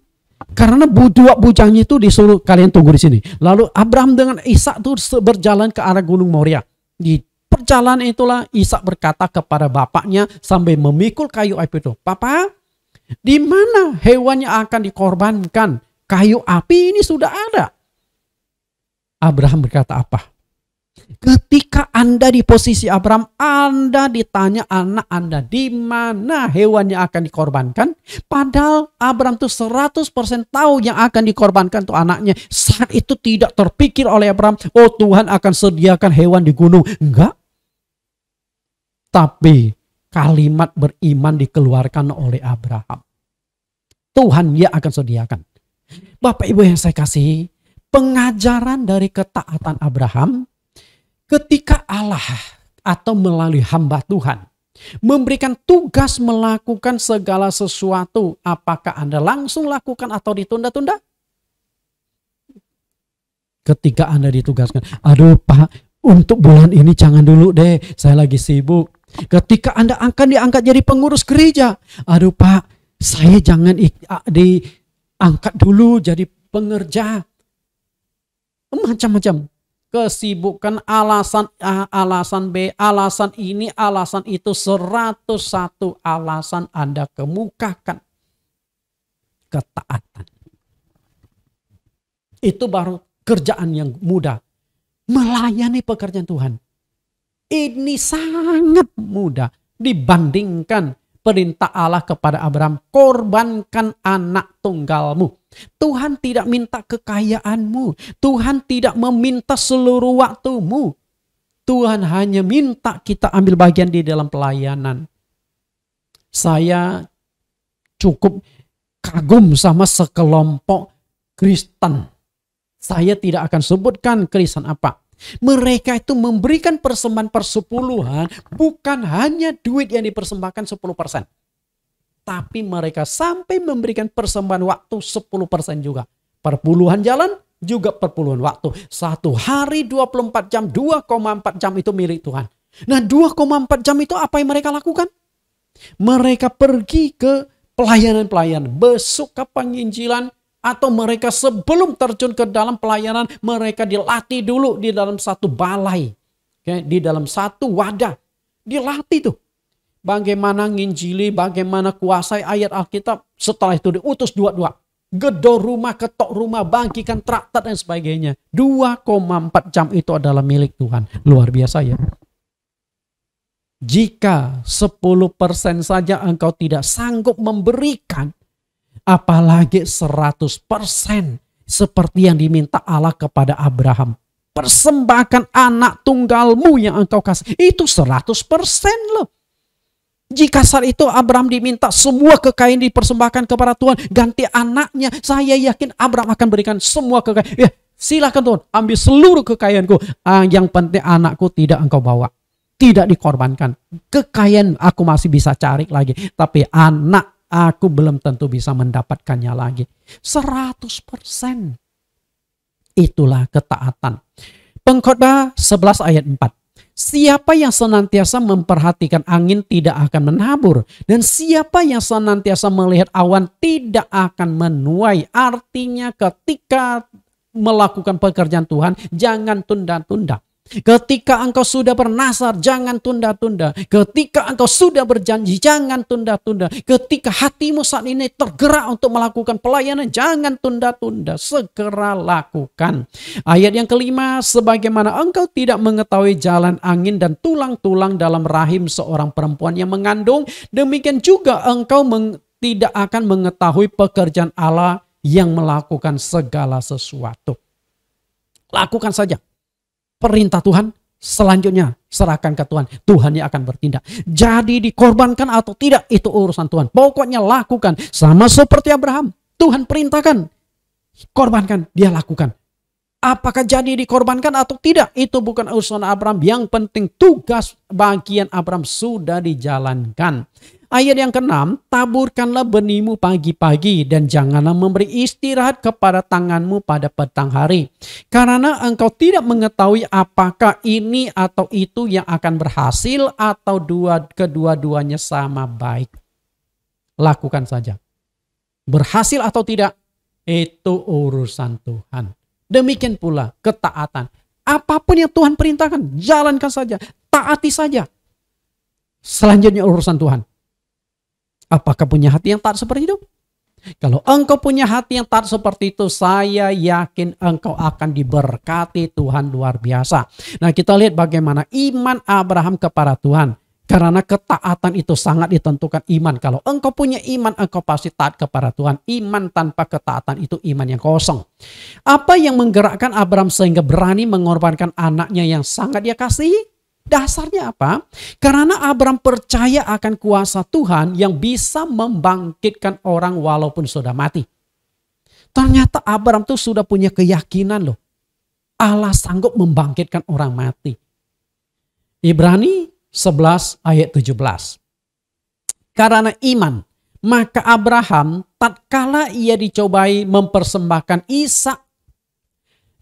Karena dua bujangnya itu disuruh kalian tunggu di sini. Lalu Abraham dengan Ishak itu berjalan ke arah Gunung Moria. Di perjalanan itulah Ishak berkata kepada bapaknya sambil memikul kayu api itu. Papa, di mana hewan yang akan dikorbankan? Kayu api ini sudah ada. Abraham berkata apa? Ketika Anda di posisi Abraham, Anda ditanya anak Anda, di mana hewan yang akan dikorbankan? Padahal Abraham itu 100% tahu yang akan dikorbankan itu anaknya. Saat itu tidak terpikir oleh Abraham, oh Tuhan akan sediakan hewan di gunung. Enggak. Tapi kalimat beriman dikeluarkan oleh Abraham. Tuhan dia akan sediakan. Bapak Ibu yang saya kasih, pengajaran dari ketaatan Abraham ketika Allah atau melalui hamba Tuhan memberikan tugas melakukan segala sesuatu, apakah Anda langsung lakukan atau ditunda-tunda? Ketika Anda ditugaskan, aduh Pak, untuk bulan ini jangan dulu deh, saya lagi sibuk. Ketika Anda akan diangkat jadi pengurus gereja, aduh Pak, saya jangan diangkat dulu jadi pengerja. Macam-macam. kesibukan, alasan A, alasan B, alasan ini, alasan itu, 101 alasan Anda kemukakan. Ketaatan. Itu baru kerjaan yang mudah. Melayani pekerjaan Tuhan. Ini sangat mudah dibandingkan perintah Allah kepada Abraham, korbankan anak tunggalmu. Tuhan tidak minta kekayaanmu. Tuhan tidak meminta seluruh waktumu. Tuhan hanya minta kita ambil bagian di dalam pelayanan. Saya cukup kagum sama sekelompok Kristen. Saya tidak akan sebutkan Kristen apa. Mereka itu memberikan persembahan persepuluhan, bukan hanya duit yang dipersembahkan 10%. Tapi mereka sampai memberikan persembahan waktu 10% juga. Perpuluhan jalan juga perpuluhan waktu. 1 hari 24 jam, 2,4 jam itu milik Tuhan. Nah 2,4 jam itu apa yang mereka lakukan? Mereka pergi ke pelayanan-pelayanan, besuk ke penginjilan, atau mereka sebelum terjun ke dalam pelayanan, mereka dilatih dulu di dalam satu balai. Di dalam satu wadah. Dilatih tuh. Bagaimana nginjili, bagaimana kuasai ayat Alkitab. Setelah itu diutus dua-dua. Gedor rumah, ketok rumah, bagikan traktat dan sebagainya. 2,4 jam itu adalah milik Tuhan. Luar biasa ya. Jika 10% saja engkau tidak sanggup memberikan, apalagi 100% seperti yang diminta Allah kepada Abraham. Persembahkan anak tunggalmu yang engkau kasih. Itu 100% loh. Jika saat itu Abraham diminta semua kekayaan dipersembahkan kepada Tuhan, ganti anaknya, saya yakin Abraham akan berikan semua kekayaan. Ya, silakan Tuhan, ambil seluruh kekayaanku. Yang penting anakku tidak engkau bawa. Tidak dikorbankan. Kekayaan aku masih bisa cari lagi. Tapi anak aku belum tentu bisa mendapatkannya lagi. 100%. Itulah ketaatan. Pengkhotbah 11 ayat 4. Siapa yang senantiasa memperhatikan angin tidak akan menabur. Dan siapa yang senantiasa melihat awan tidak akan menuai. Artinya ketika melakukan pekerjaan Tuhan, jangan tunda-tunda. Ketika engkau sudah bernasar, jangan tunda-tunda. Ketika engkau sudah berjanji, jangan tunda-tunda. Ketika hatimu saat ini tergerak untuk melakukan pelayanan, jangan tunda-tunda. Segera lakukan. Ayat yang kelima, sebagaimana engkau tidak mengetahui jalan angin dan tulang-tulang dalam rahim seorang perempuan yang mengandung, demikian juga engkau tidak akan mengetahui pekerjaan Allah yang melakukan segala sesuatu. Lakukan saja. Perintah Tuhan, selanjutnya serahkan ke Tuhan. Tuhan yang akan bertindak. Jadi dikorbankan atau tidak, itu urusan Tuhan. Pokoknya lakukan. Sama seperti Abraham. Tuhan perintahkan. Korbankan, dia lakukan. Apakah jadi dikorbankan atau tidak, itu bukan urusan Abraham. Yang penting tugas bagian Abraham sudah dijalankan. Ayat yang ke-6, taburkanlah benihmu pagi-pagi dan janganlah memberi istirahat kepada tanganmu pada petang hari. Karena engkau tidak mengetahui apakah ini atau itu yang akan berhasil atau kedua-duanya sama baik. Lakukan saja. Berhasil atau tidak, itu urusan Tuhan. Demikian pula ketaatan. Apapun yang Tuhan perintahkan, jalankan saja. Taati saja. Selanjutnya urusan Tuhan. Apakah punya hati yang taat seperti itu? Kalau engkau punya hati yang taat seperti itu, saya yakin engkau akan diberkati Tuhan luar biasa. Nah, kita lihat bagaimana iman Abraham kepada Tuhan. Karena ketaatan itu sangat ditentukan iman. Kalau engkau punya iman, engkau pasti taat kepada Tuhan. Iman tanpa ketaatan itu iman yang kosong. Apa yang menggerakkan Abraham sehingga berani mengorbankan anaknya yang sangat dia kasihi? Dasarnya apa? Karena Abraham percaya akan kuasa Tuhan yang bisa membangkitkan orang walaupun sudah mati. Ternyata Abraham tuh sudah punya keyakinan loh. Allah sanggup membangkitkan orang mati. Ibrani 11 ayat 17. Karena iman, maka Abraham tatkala ia dicobai mempersembahkan Ishak,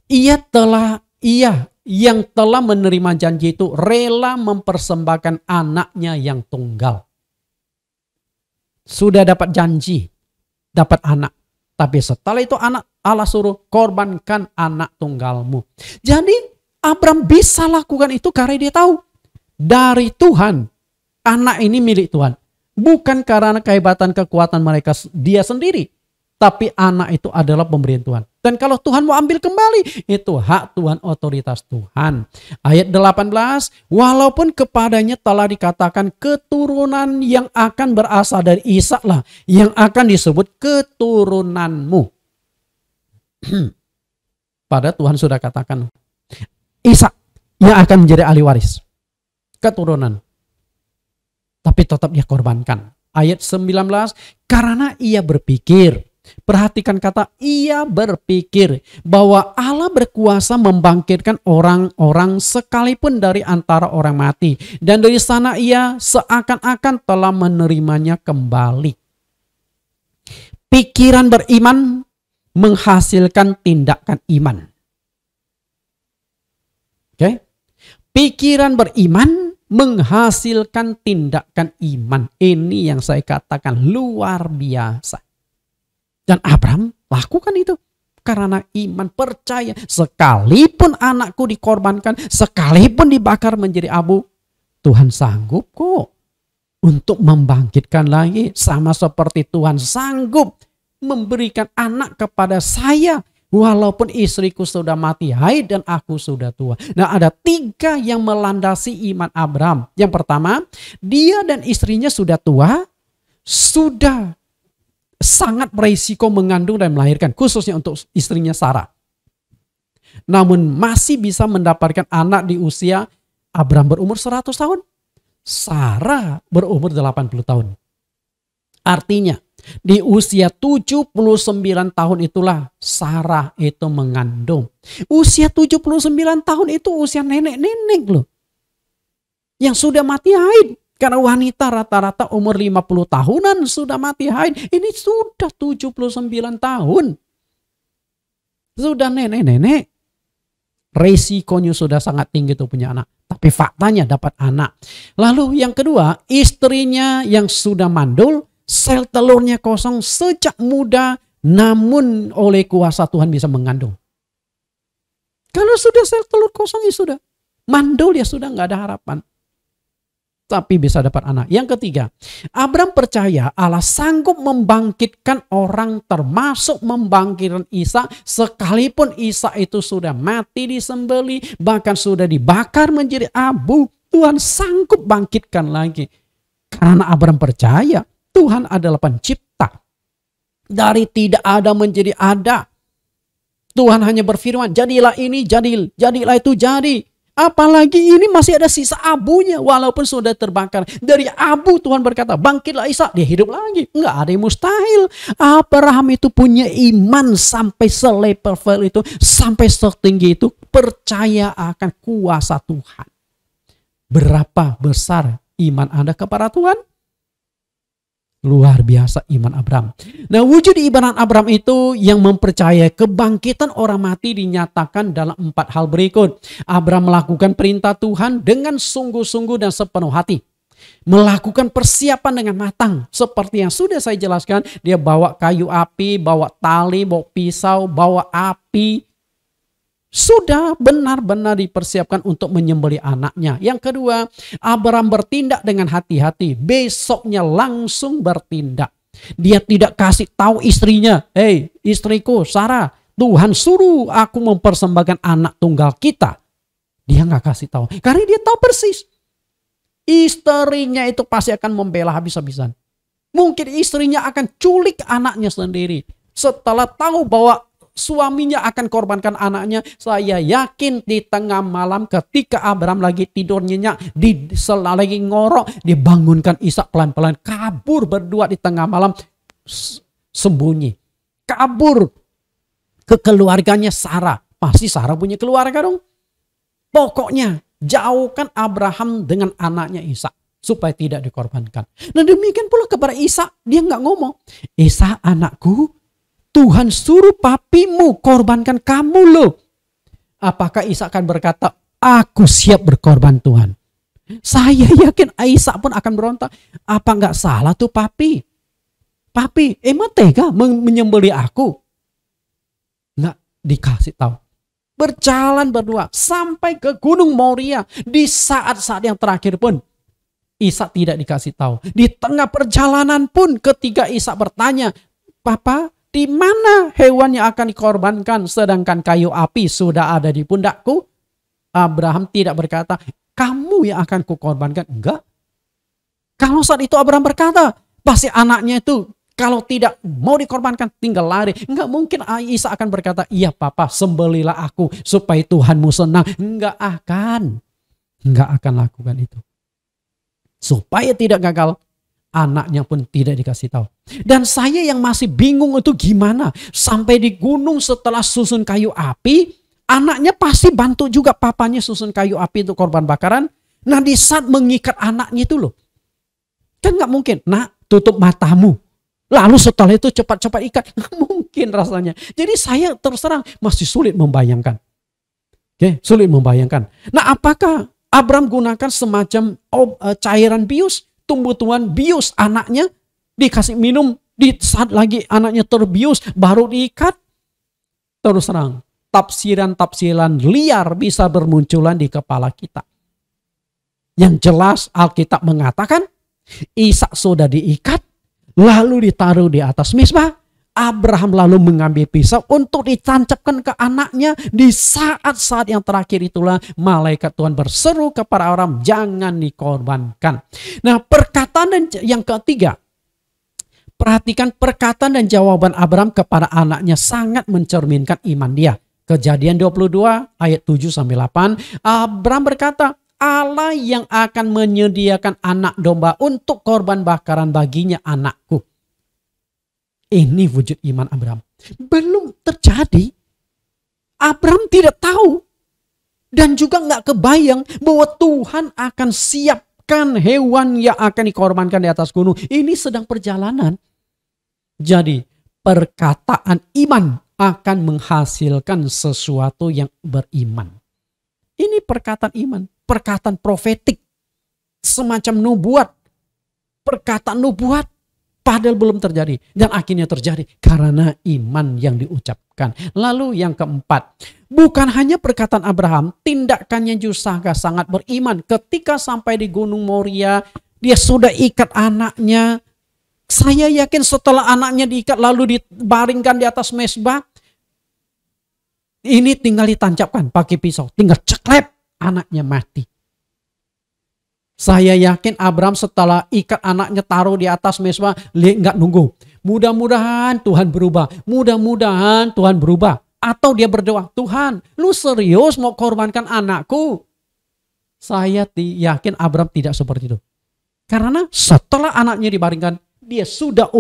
ia yang telah menerima janji itu rela mempersembahkan anaknya yang tunggal. Sudah dapat janji, dapat anak. Tapi setelah itu Allah suruh korbankan anak tunggalmu. Jadi Abraham bisa lakukan itu karena dia tahu dari Tuhan. Anak ini milik Tuhan. Bukan karena kehebatan kekuatan mereka dia sendiri. Tapi anak itu adalah pemberian Tuhan. Dan kalau Tuhan mau ambil kembali, itu hak Tuhan, otoritas Tuhan. Ayat 18, walaupun kepadanya telah dikatakan keturunan yang akan berasal dari Ishak lah, yang akan disebut keturunanmu. Pada Tuhan sudah katakan, Ishak yang akan menjadi ahli waris. Keturunan. Tapi tetap dia korbankan. Ayat 19, karena ia berpikir. Perhatikan kata ia berpikir bahwa Allah berkuasa membangkitkan orang-orang sekalipun dari antara orang mati. Dan dari sana ia seakan-akan telah menerimanya kembali. Pikiran beriman menghasilkan tindakan iman. Oke? Pikiran beriman menghasilkan tindakan iman. Ini yang saya katakan luar biasa. Dan Abraham lakukan itu karena iman, percaya. Sekalipun anakku dikorbankan, sekalipun dibakar menjadi abu, Tuhan sanggup kok untuk membangkitkan lagi. Sama seperti Tuhan sanggup memberikan anak kepada saya. Walaupun istriku sudah mati haid dan aku sudah tua. Nah, ada 3 yang melandasi iman Abraham. Yang pertama, dia dan istrinya sudah tua, sudah sangat berisiko mengandung dan melahirkan, khususnya untuk istrinya Sarah. Namun masih bisa mendapatkan anak di usia Abraham berumur 100 tahun. Sarah berumur 80 tahun. Artinya di usia 79 tahun itulah Sarah itu mengandung. Usia 79 tahun itu usia nenek-nenek loh. Yang sudah mati haid. Karena wanita rata-rata umur 50 tahunan sudah mati haid. Ini sudah 79 tahun. Sudah nenek-nenek. Resikonya sudah sangat tinggi tuh punya anak. Tapi faktanya dapat anak. Lalu yang kedua, istrinya yang sudah mandul, sel telurnya kosong sejak muda, namun oleh kuasa Tuhan bisa mengandung. Kalau sudah sel telur kosong ya sudah. Mandul ya sudah, nggak ada harapan. Tapi bisa dapat anak. Yang ketiga, Abraham percaya Allah sanggup membangkitkan orang, termasuk membangkitkan Ishak, sekalipun Ishak itu sudah mati disembeli, bahkan sudah dibakar menjadi abu. Tuhan sanggup bangkitkan lagi. Karena Abraham percaya Tuhan adalah pencipta. Dari tidak ada menjadi ada. Tuhan hanya berfirman, jadilah ini, jadilah itu jadi. Apalagi ini masih ada sisa abunya walaupun sudah terbakar. Dari abu Tuhan berkata, bangkitlah Ishak, dia hidup lagi. Enggak ada yang mustahil. Abraham itu punya iman sampai selevel itu, sampai setinggi itu, percaya akan kuasa Tuhan. Berapa besar iman Anda kepada Tuhan? Luar biasa iman Abraham. Nah, wujud iman Abraham itu yang mempercayai kebangkitan orang mati dinyatakan dalam 4 hal berikut. Abraham melakukan perintah Tuhan dengan sungguh-sungguh dan sepenuh hati. Melakukan persiapan dengan matang. Seperti yang sudah saya jelaskan, dia bawa kayu api, bawa tali, bawa pisau, bawa api. Sudah benar-benar dipersiapkan untuk menyembelih anaknya. Yang kedua, Abraham bertindak dengan hati-hati. Besoknya langsung bertindak. Dia tidak kasih tahu istrinya, "Hei istriku Sarah, Tuhan suruh aku mempersembahkan anak tunggal kita." Dia nggak kasih tahu. Karena dia tahu persis. Istrinya itu pasti akan membela habis-habisan. Mungkin istrinya akan culik anaknya sendiri. Setelah tahu bahwa suaminya akan korbankan anaknya, saya yakin di tengah malam ketika Abraham lagi tidur nyenyak, lagi ngorok, dibangunkan Ishak pelan-pelan, kabur berdua di tengah malam, sembunyi. Kabur ke keluarganya Sarah. Pasti Sarah punya keluarga dong. Pokoknya jauhkan Abraham dengan anaknya Ishak supaya tidak dikorbankan. Nah, demikian pula kepada Ishak, dia nggak ngomong, "Ishak anakku, Tuhan suruh papimu korbankan kamu loh." Apakah Ishak akan berkata, "Aku siap berkorban Tuhan"? Saya yakin Ishak pun akan berontak. Apa nggak salah tuh papi? Papi, emang tega menyembelih aku? Nggak dikasih tahu. Berjalan berdua sampai ke Gunung Moria. Di saat-saat yang terakhir pun Ishak tidak dikasih tahu. Di tengah perjalanan pun ketika Ishak bertanya, "Papa, di mana hewan yang akan dikorbankan sedangkan kayu api sudah ada di pundakku?" Abraham tidak berkata, "Kamu yang akan kukorbankan." Enggak. Kalau saat itu Abraham berkata, pasti anaknya itu kalau tidak mau dikorbankan tinggal lari. Enggak mungkin Ishak akan berkata, "Iya papa, sembelilah aku supaya Tuhanmu senang." Enggak akan lakukan itu. Supaya tidak gagal, anaknya pun tidak dikasih tahu. Dan saya yang masih bingung itu gimana. Sampai di gunung setelah susun kayu api, anaknya pasti bantu juga papanya susun kayu api untuk korban bakaran. Nah di saat mengikat anaknya itu loh. Kan gak mungkin, "Nak, tutup matamu. Lalu setelah itu cepat-cepat ikat." Nggak mungkin rasanya. Jadi saya terus terang masih sulit membayangkan. Sulit membayangkan. Nah apakah Abraham gunakan semacam cairan bius, tumbuh-tumbuhan bius anaknya, dikasih minum, di saat lagi anaknya terbius baru diikat? Terus terang, tafsiran-tafsiran liar bisa bermunculan di kepala kita. Yang jelas Alkitab mengatakan Ishak sudah diikat, lalu ditaruh di atas mezbah. Abraham lalu mengambil pisau untuk ditancapkan ke anaknya. Di saat-saat yang terakhir itulah malaikat Tuhan berseru kepada Abraham, "Jangan dikorbankan." Nah perkataan yang ketiga, perhatikan perkataan dan jawaban Abraham kepada anaknya sangat mencerminkan iman dia. Kejadian 22 ayat 7-8, Abraham berkata, "Allah yang akan menyediakan anak domba untuk korban bakaran baginya anakku." Ini wujud iman Abraham. Belum terjadi. Abraham tidak tahu. Dan juga nggak kebayang bahwa Tuhan akan siapkan hewan yang akan dikorbankan di atas gunung. Ini sedang perjalanan. Jadi perkataan iman akan menghasilkan sesuatu yang beriman. Ini perkataan iman. Perkataan profetik. Semacam nubuat. Perkataan nubuat. Padahal belum terjadi. Dan akhirnya terjadi karena iman yang diucapkan. Lalu yang keempat. Bukan hanya perkataan Abraham. Tindakannya juga sangat beriman. Ketika sampai di Gunung Moria. Dia sudah ikat anaknya. Saya yakin setelah anaknya diikat lalu dibaringkan di atas mezbah. Ini tinggal ditancapkan pakai pisau. Tinggal ceklep. Anaknya mati. Saya yakin Abraham setelah ikat anaknya taruh di atas mezbah, nggak nunggu. Mudah-mudahan Tuhan berubah. Mudah-mudahan Tuhan berubah. Atau dia berdoa, "Tuhan, lu serius mau korbankan anakku?" Saya yakin Abraham tidak seperti itu. Karena setelah anaknya dibaringkan, dia sudah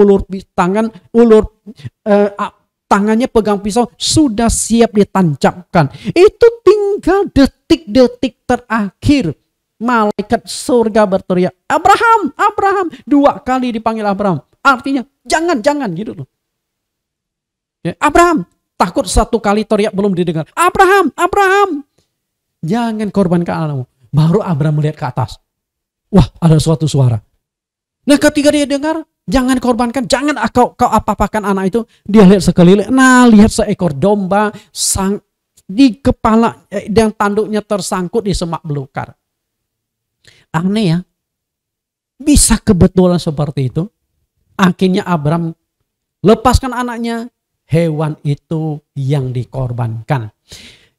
tangannya pegang pisau, sudah siap ditancapkan. Itu tinggal detik-detik terakhir. Malaikat surga berteriak, "Abraham, Abraham." 2 kali dipanggil Abraham. Artinya jangan gitu loh. Abraham, takut 1 kali teriak belum didengar. "Abraham, Abraham, jangan korbankan anakmu." Baru Abraham melihat ke atas. Wah, ada suatu suara. Nah ketika dia dengar, "Jangan korbankan, jangan kau apa-apakan anak itu." Dia lihat sekeliling. Nah lihat seekor domba di kepala dan tanduknya tersangkut di semak belukar. Aneh ya. Bisa kebetulan seperti itu. Akhirnya Abraham lepaskan anaknya. Hewan itu yang dikorbankan.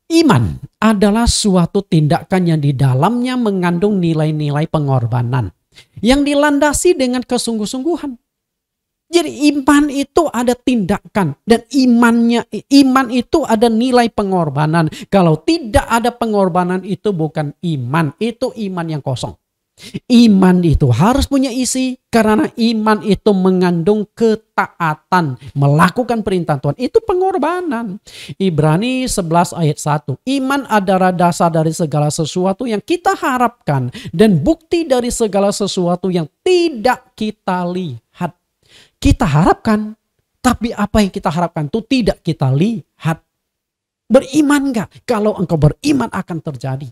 Iman adalah suatu tindakan yang di dalamnya mengandung nilai-nilai pengorbanan. Yang dilandasi dengan kesungguh-sungguhan. Jadi iman itu ada tindakan. Dan iman itu ada nilai pengorbanan. Kalau tidak ada pengorbanan itu bukan iman. Itu iman yang kosong. Iman itu harus punya isi. Karena iman itu mengandung ketaatan. Melakukan perintah Tuhan. Itu pengorbanan. Ibrani 11 ayat 1. Iman adalah dasar dari segala sesuatu yang kita harapkan. Dan bukti dari segala sesuatu yang tidak kita lihat. Kita harapkan. Tapi apa yang kita harapkan itu tidak kita lihat. Beriman gak? Kalau engkau beriman akan terjadi.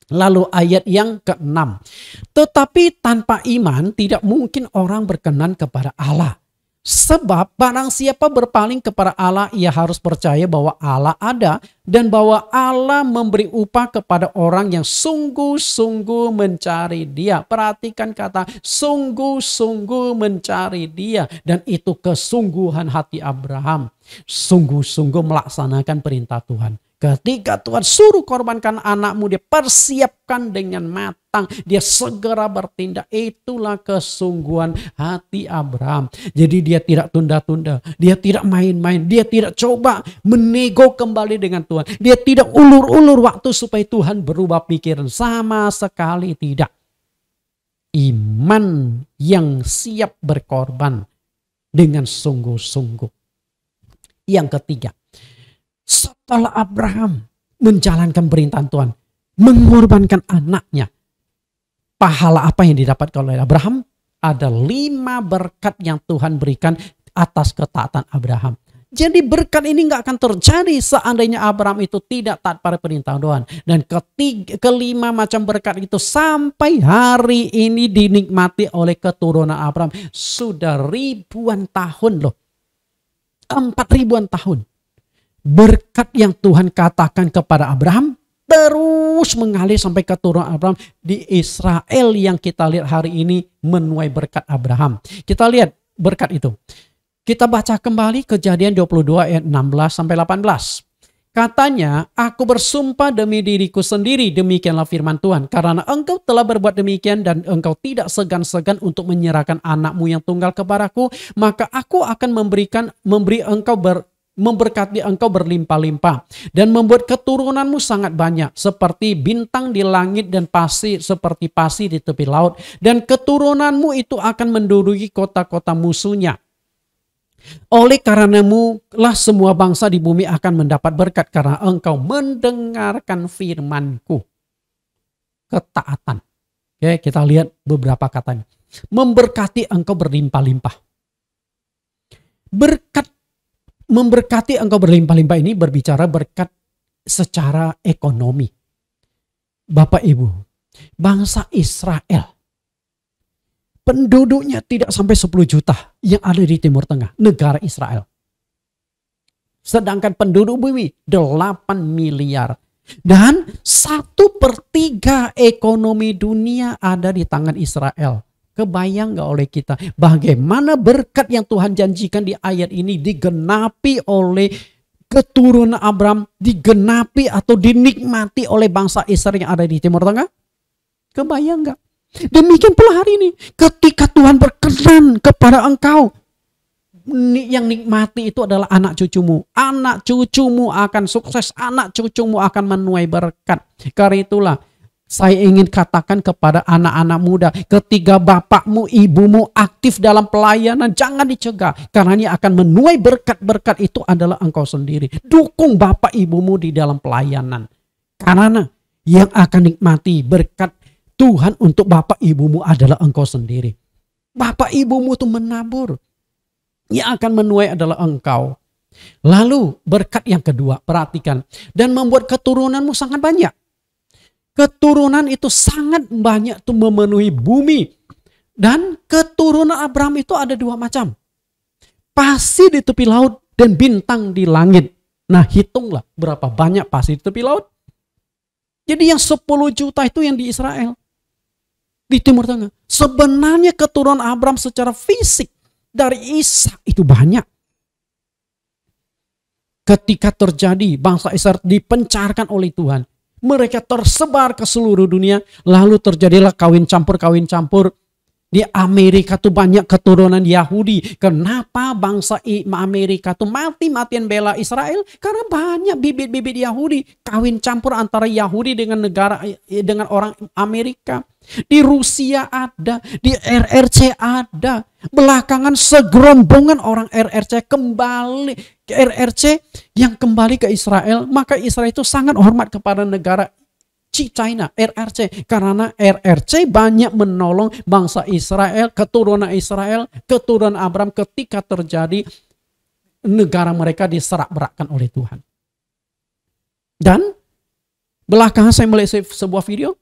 Lalu ayat yang ke-6. Tetapi tanpa iman tidak mungkin orang berkenan kepada Allah. Sebab barang siapa berpaling kepada Allah, ia harus percaya bahwa Allah ada dan bahwa Allah memberi upah kepada orang yang sungguh-sungguh mencari Dia. Perhatikan kata sungguh-sungguh mencari Dia, dan itu kesungguhan hati Abraham. Sungguh-sungguh melaksanakan perintah Tuhan. Ketika Tuhan suruh korbankan anakmu, dia persiapkan dengan matang. Dia segera bertindak. Itulah kesungguhan hati Abraham. Jadi dia tidak tunda-tunda. Dia tidak main-main. Dia tidak coba menego kembali dengan Tuhan. Dia tidak ulur-ulur waktu supaya Tuhan berubah pikiran. Sama sekali tidak. Iman yang siap berkorban dengan sungguh-sungguh. Yang ketiga, setelah Abraham menjalankan perintah Tuhan, mengorbankan anaknya, pahala apa yang didapatkan oleh Abraham? Ada 5 berkat yang Tuhan berikan atas ketaatan Abraham. Jadi berkat ini nggak akan terjadi seandainya Abraham itu tidak taat pada perintah Tuhan. Dan kelima macam berkat itu sampai hari ini dinikmati oleh keturunan Abraham. Sudah ribuan tahun loh. 4.000-an tahun. Berkat yang Tuhan katakan kepada Abraham terus mengalir sampai keturunan Abraham di Israel yang kita lihat hari ini menuai berkat Abraham. Kita lihat berkat itu. Kita baca kembali Kejadian 22 ayat 16 sampai 18. Katanya, aku bersumpah demi diriku sendiri, demikianlah firman Tuhan. Karena engkau telah berbuat demikian dan engkau tidak segan-segan untuk menyerahkan anakmu yang tunggal kepadaku, maka aku akan memberkati engkau berlimpah-limpah dan membuat keturunanmu sangat banyak seperti bintang di langit dan pasir seperti pasir di tepi laut, dan keturunanmu itu akan menduduki kota-kota musuhnya. Oleh karenamu lah semua bangsa di bumi akan mendapat berkat karena engkau mendengarkan firmanku. Ketaatan. Oke, kita lihat beberapa katanya. Memberkati engkau berlimpah-limpah. Memberkati engkau berlimpah-limpah ini berbicara berkat secara ekonomi. Bapak Ibu, bangsa Israel, penduduknya tidak sampai 10 juta yang ada di Timur Tengah, negara Israel. Sedangkan penduduk bumi 8 miliar. Dan 1/3 ekonomi dunia ada di tangan Israel. Kebayang gak oleh kita bagaimana berkat yang Tuhan janjikan di ayat ini digenapi oleh keturunan Abraham, digenapi atau dinikmati oleh bangsa Israel yang ada di Timur Tengah? Kebayang gak? Demikian pula hari ini, ketika Tuhan berkenan kepada engkau, yang nikmati itu adalah anak cucumu. Anak cucumu akan sukses, anak cucumu akan menuai berkat. Karena itulah saya ingin katakan kepada anak-anak muda, ketika bapakmu, ibumu aktif dalam pelayanan, jangan dicegah. Karena ini akan menuai berkat-berkat itu adalah engkau sendiri. Dukung bapak ibumu di dalam pelayanan. Karena yang akan nikmati berkat Tuhan untuk bapak ibumu adalah engkau sendiri. Bapak ibumu itu menabur. Yang akan menuai adalah engkau. Lalu berkat yang kedua, perhatikan. Dan membuat keturunanmu sangat banyak. Keturunan itu sangat banyak tuh memenuhi bumi. Dan keturunan Abraham itu ada 2 macam. Pasir di tepi laut dan bintang di langit. Nah, hitunglah berapa banyak pasir di tepi laut. Jadi yang 10 juta itu yang di Israel. Di Timur Tengah. Sebenarnya keturunan Abraham secara fisik dari Ishak itu banyak. Ketika terjadi bangsa Israel dipencarkan oleh Tuhan, mereka tersebar ke seluruh dunia, lalu terjadilah kawin campur. Di Amerika tuh banyak keturunan Yahudi. Kenapa bangsa Amerika tuh mati-matian bela Israel? Karena banyak bibit-bibit Yahudi. Kawin campur antara Yahudi dengan orang Amerika. Di Rusia ada, di RRC ada. Belakangan segerombongan orang RRC kembali ke RRC yang kembali ke Israel. Maka Israel itu sangat hormat kepada negara China, RRC. Karena RRC banyak menolong bangsa Israel, keturunan Abraham ketika terjadi negara mereka diserak-berakkan oleh Tuhan. Dan belakangan saya melihat sebuah video,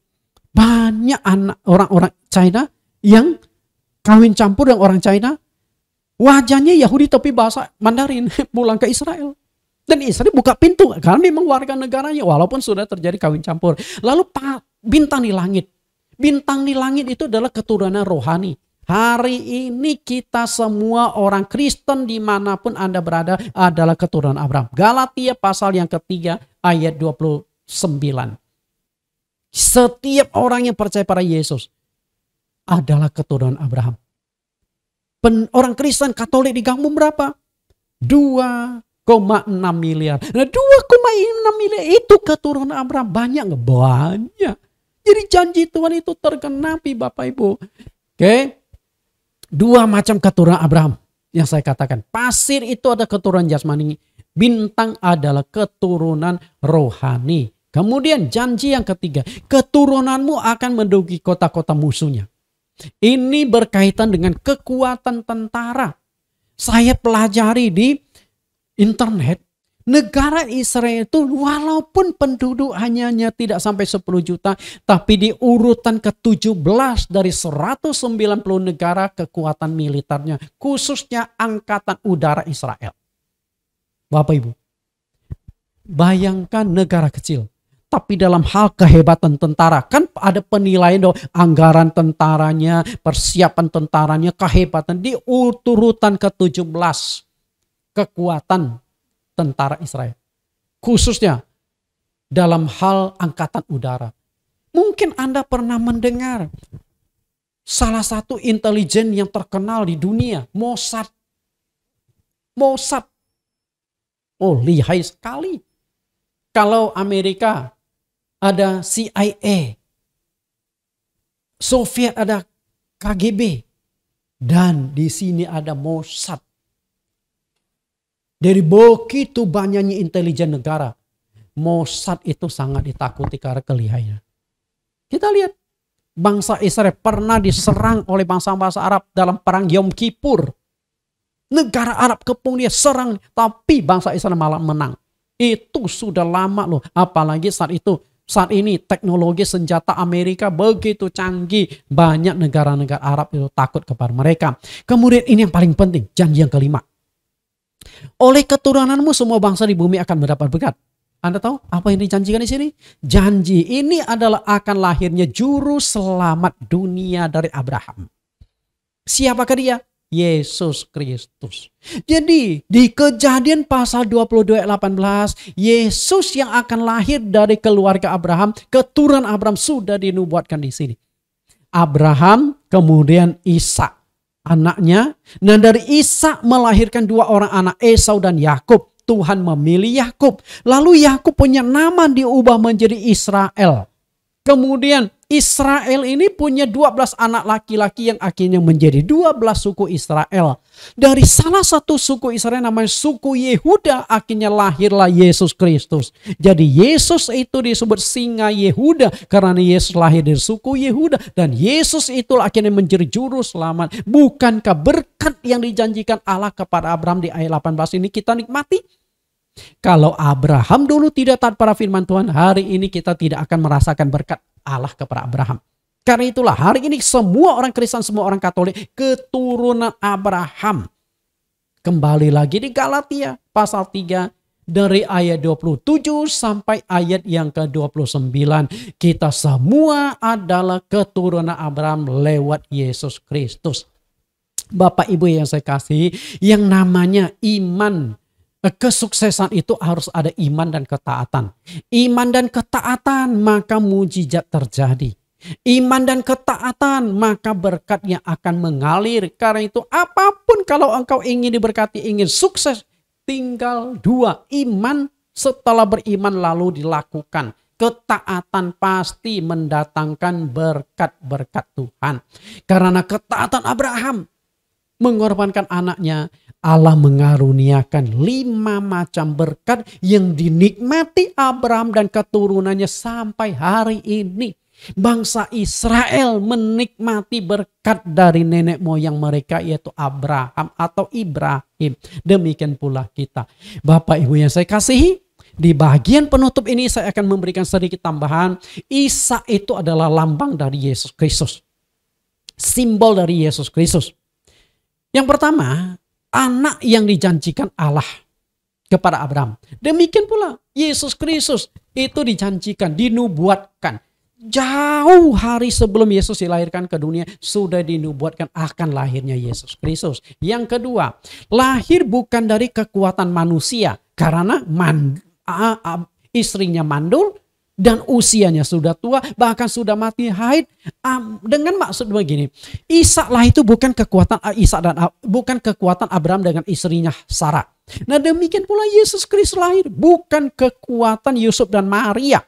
banyak anak orang-orang China yang kawin campur dengan orang China, Wajahnya Yahudi tapi bahasa Mandarin, pulang ke Israel. Dan Israel buka pintu karena memang warga negaranya walaupun sudah terjadi kawin campur. Lalu bintang di langit. Bintang di langit itu adalah keturunan rohani. Hari ini kita semua orang Kristen dimanapun Anda berada adalah keturunan Abraham. Galatia pasal yang ketiga ayat 29. Setiap orang yang percaya pada Yesus adalah keturunan Abraham. Orang Kristen Katolik di kampung berapa? 2,6 miliar. Nah 2,6 miliar itu keturunan Abraham. Banyak nggak? Banyak. Jadi janji Tuhan itu tergenapi Bapak Ibu. Oke. Dua macam keturunan Abraham yang saya katakan. Pasir itu ada keturunan jasmani. Bintang adalah keturunan rohani. Kemudian janji yang ketiga. Keturunanmu akan menduduki kota-kota musuhnya. Ini berkaitan dengan kekuatan tentara. Saya pelajari di internet. Negara Israel itu walaupun penduduk hanya tidak sampai 10 juta. Tapi di urutan ke-17 dari 190 negara kekuatan militernya. Khususnya angkatan udara Israel. Bapak Ibu. Bayangkan negara kecil. Tapi dalam hal kehebatan tentara. Kan ada penilaian dong. Anggaran tentaranya, persiapan tentaranya, kehebatan. Di urutan ke-17. Kekuatan tentara Israel. Khususnya dalam hal angkatan udara. Mungkin Anda pernah mendengar salah satu intelijen yang terkenal di dunia, Mossad. Mossad. Oh, lihai sekali. Kalau Amerika ada CIA. Soviet ada KGB. Dan di sini ada Mossad. Dari begitu banyaknya intelijen negara, Mossad itu sangat ditakuti karena kelihaiannya. Kita lihat, bangsa Israel pernah diserang oleh bangsa-bangsa Arab dalam perang Yom Kippur. Negara Arab kepung dia serang, tapi bangsa Israel malah menang. Itu sudah lama loh, apalagi saat ini teknologi senjata Amerika begitu canggih. Banyak negara-negara Arab itu takut kepada mereka. Kemudian ini yang paling penting, janji yang kelima. Oleh keturunanmu semua bangsa di bumi akan mendapat berkat. Anda tahu apa yang dijanjikan di sini? Janji ini adalah akan lahirnya juru selamat dunia dari Abraham. Siapakah dia? Yesus Kristus. Jadi di Kejadian pasal 22 ayat 18, Yesus yang akan lahir dari keluarga Abraham, keturunan Abraham sudah dinubuatkan di sini. Abraham kemudian Ishak anaknya. Nah dari Ishak melahirkan dua orang anak, Esau dan Yakub. Tuhan memilih Yakub. Lalu Yakub punya nama diubah menjadi Israel. Kemudian Israel ini punya 12 anak laki-laki yang akhirnya menjadi 12 suku Israel. Dari salah satu suku Israel namanya suku Yehuda akhirnya lahirlah Yesus Kristus. Jadi Yesus itu disebut singa Yehuda karena Yesus lahir dari suku Yehuda. Dan Yesus itu akhirnya menjadi juru selamat. Bukankah berkat yang dijanjikan Allah kepada Abraham di ayat 18 ini kita nikmati? Kalau Abraham dulu tidak taat pada firman Tuhan, hari ini kita tidak akan merasakan berkat Allah kepada Abraham. Karena itulah hari ini semua orang Kristen, semua orang Katolik keturunan Abraham. Kembali lagi di Galatia pasal 3 dari ayat 27 sampai ayat yang ke-29. Kita semua adalah keturunan Abraham lewat Yesus Kristus. Bapak Ibu yang saya kasih, yang namanya iman, kesuksesan itu harus ada iman dan ketaatan. Iman dan ketaatan maka mujizat terjadi. Iman dan ketaatan maka berkatnya akan mengalir. Karena itu apapun kalau engkau ingin diberkati, ingin sukses, tinggal dua. Iman, setelah beriman lalu dilakukan. Ketaatan pasti mendatangkan berkat-berkat Tuhan. Karena ketaatan Abraham mengorbankan anaknya, Allah mengaruniakan 5 macam berkat yang dinikmati Abraham dan keturunannya sampai hari ini. Bangsa Israel menikmati berkat dari nenek moyang mereka yaitu Abraham atau Ibrahim. Demikian pula kita. Bapak Ibu yang saya kasihi, di bagian penutup ini saya akan memberikan sedikit tambahan. Ishak itu adalah lambang dari Yesus Kristus. Simbol dari Yesus Kristus. Yang pertama, anak yang dijanjikan Allah kepada Abraham. Demikian pula Yesus Kristus itu dijanjikan, dinubuatkan. Jauh hari sebelum Yesus dilahirkan ke dunia, sudah dinubuatkan akan lahirnya Yesus Kristus. Yang kedua, lahir bukan dari kekuatan manusia, karena istrinya mandul dan usianya sudah tua, bahkan sudah mati haid. Dengan maksud begini, Ishak lah itu bukan kekuatan bukan kekuatan Abraham dengan istrinya Sarah. Nah, demikian pula Yesus Kristus lahir bukan kekuatan Yusuf dan Maria,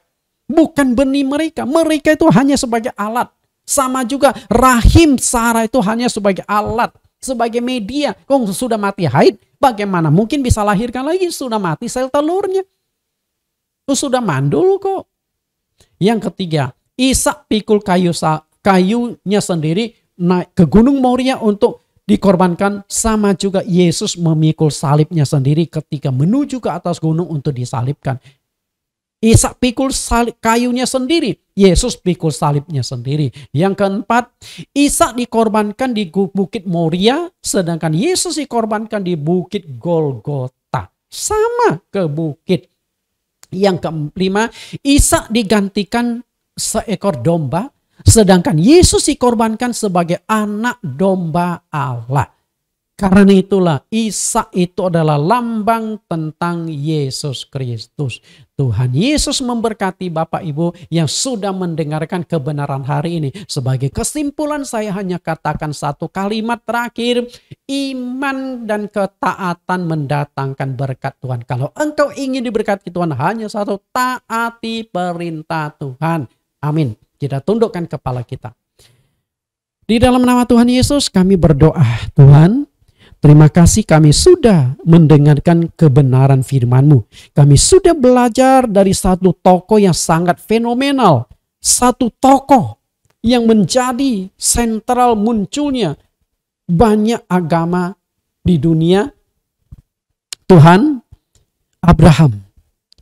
bukan benih mereka. Mereka itu hanya sebagai alat. Sama juga rahim Sarah itu hanya sebagai alat, sebagai media. Kok sudah mati haid, bagaimana mungkin bisa lahirkan lagi? Sudah mati sel telurnya, sudah mandul kok. Yang ketiga, Ishak pikul kayunya sendiri naik ke Gunung Moria untuk dikorbankan. Sama juga Yesus memikul salibnya sendiri ketika menuju ke atas gunung untuk disalibkan. Ishak pikul kayunya sendiri, Yesus pikul salibnya sendiri. Yang keempat, Ishak dikorbankan di Bukit Moria, sedangkan Yesus dikorbankan di Bukit Golgota. Sama ke bukit. Yang kelima, Ishak digantikan seekor domba, sedangkan Yesus dikorbankan sebagai anak domba Allah. Karena itulah Ishak itu adalah lambang tentang Yesus Kristus. Tuhan Yesus memberkati Bapak Ibu yang sudah mendengarkan kebenaran hari ini. Sebagai kesimpulan saya hanya katakan satu kalimat terakhir. Iman dan ketaatan mendatangkan berkat Tuhan. Kalau engkau ingin diberkati Tuhan, hanya satu, taati perintah Tuhan. Amin. Kita tundukkan kepala kita. Di dalam nama Tuhan Yesus kami berdoa, Tuhan, terima kasih kami sudah mendengarkan kebenaran firman-Mu. Kami sudah belajar dari satu tokoh yang sangat fenomenal. Satu tokoh yang menjadi sentral munculnya banyak agama di dunia. Tuhan, Abraham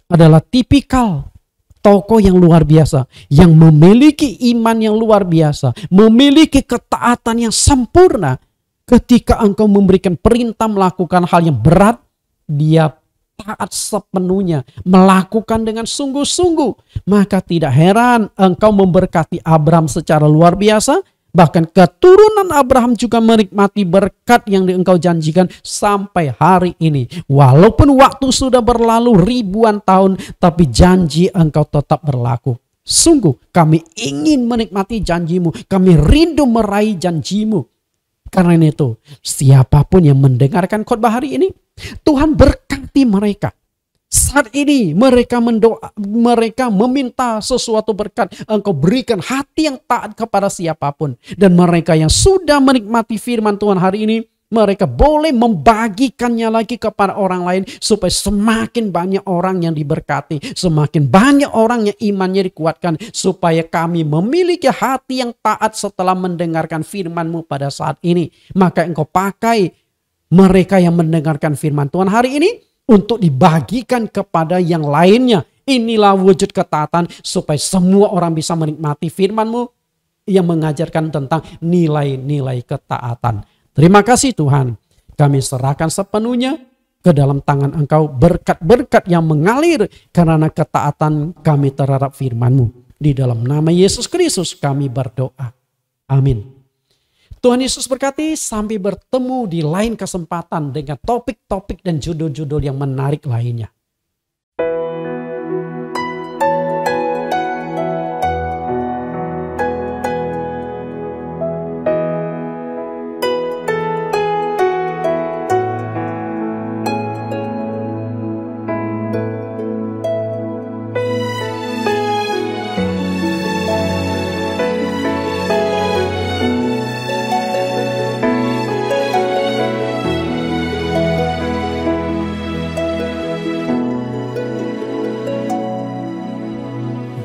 adalah tipikal tokoh yang luar biasa, yang memiliki iman yang luar biasa, memiliki ketaatan yang sempurna. Ketika engkau memberikan perintah melakukan hal yang berat, dia taat sepenuhnya, melakukan dengan sungguh-sungguh. Maka tidak heran engkau memberkati Abraham secara luar biasa. Bahkan keturunan Abraham juga menikmati berkat yang engkau janjikan sampai hari ini. Walaupun waktu sudah berlalu ribuan tahun, tapi janji engkau tetap berlaku. Sungguh kami ingin menikmati janjimu, kami rindu meraih janjimu. Karena itu, siapapun yang mendengarkan khotbah hari ini, Tuhan berkati mereka. Saat ini mereka mendoa, mereka meminta sesuatu berkat. Engkau berikan hati yang taat kepada siapapun. Dan mereka yang sudah menikmati firman Tuhan hari ini, mereka boleh membagikannya lagi kepada orang lain. Supaya semakin banyak orang yang diberkati. Semakin banyak orang yang imannya dikuatkan. Supaya kami memiliki hati yang taat setelah mendengarkan firman-Mu pada saat ini. Maka engkau pakai mereka yang mendengarkan firman Tuhan hari ini untuk dibagikan kepada yang lainnya. Inilah wujud ketaatan supaya semua orang bisa menikmati firman-Mu yang mengajarkan tentang nilai-nilai ketaatan. Terima kasih Tuhan. Kami serahkan sepenuhnya ke dalam tangan Engkau, berkat-berkat yang mengalir karena ketaatan kami terhadap firman-Mu. Di dalam nama Yesus Kristus kami berdoa. Amin. Tuhan Yesus berkati, sampai bertemu di lain kesempatan dengan topik-topik dan judul-judul yang menarik lainnya.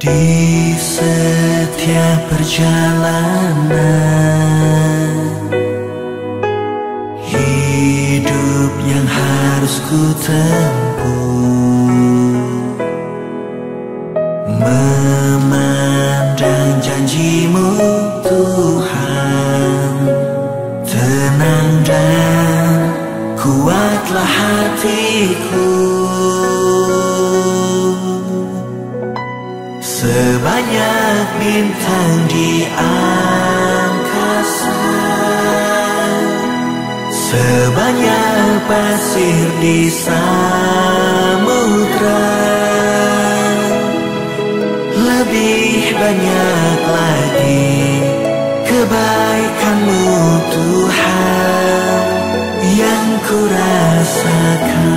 Di setiap perjalanan hidup yang harus ku tempuh, memandang janji-Mu Tuhan, tenang dan ku kuatlah hatiku. Sebanyak bintang di angkasa, sebanyak pasir di samudra, lebih banyak lagi kebaikan-Mu Tuhan yang ku rasakan.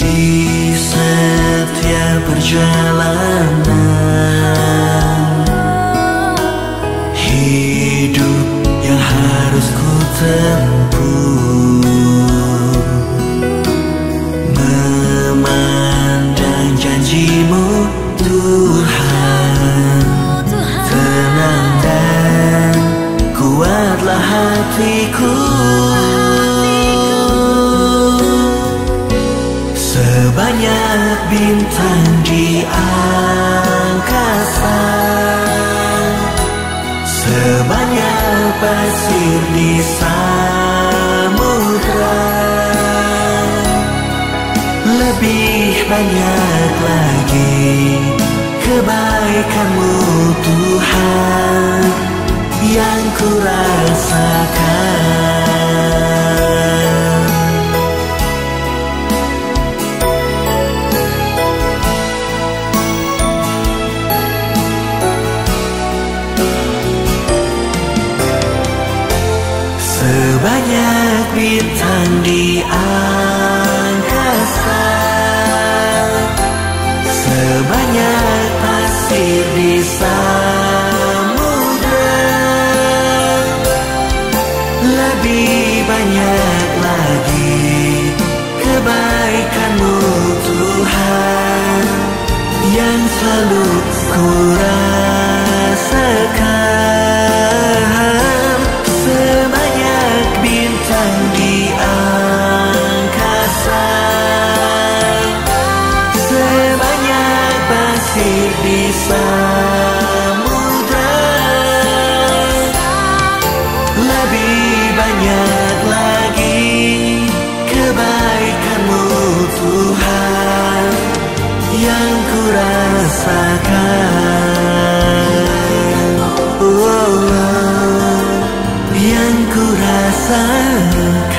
Di setiap perjalanan hidup yang harus ku tempuh, memandang janji-Mu Tuhan, tenang dan kuatlah hatiku. Sebanyak bintang di angkasa, sebanyak pasir di samudra, lebih banyak lagi kebaikan-Mu Tuhan yang ku rasakan. Sebanyak bintang di angkasa, sebanyak pasir di samudra, lebih banyak lagi kebaikan-Mu Tuhan yang selalu ku rasakan. Sebanyak bintang di angkasa, sebanyak pasir di samudra, lebih banyak lagi kebaikan-Mu Tuhan yang ku rasakan. Yang ku rasakan.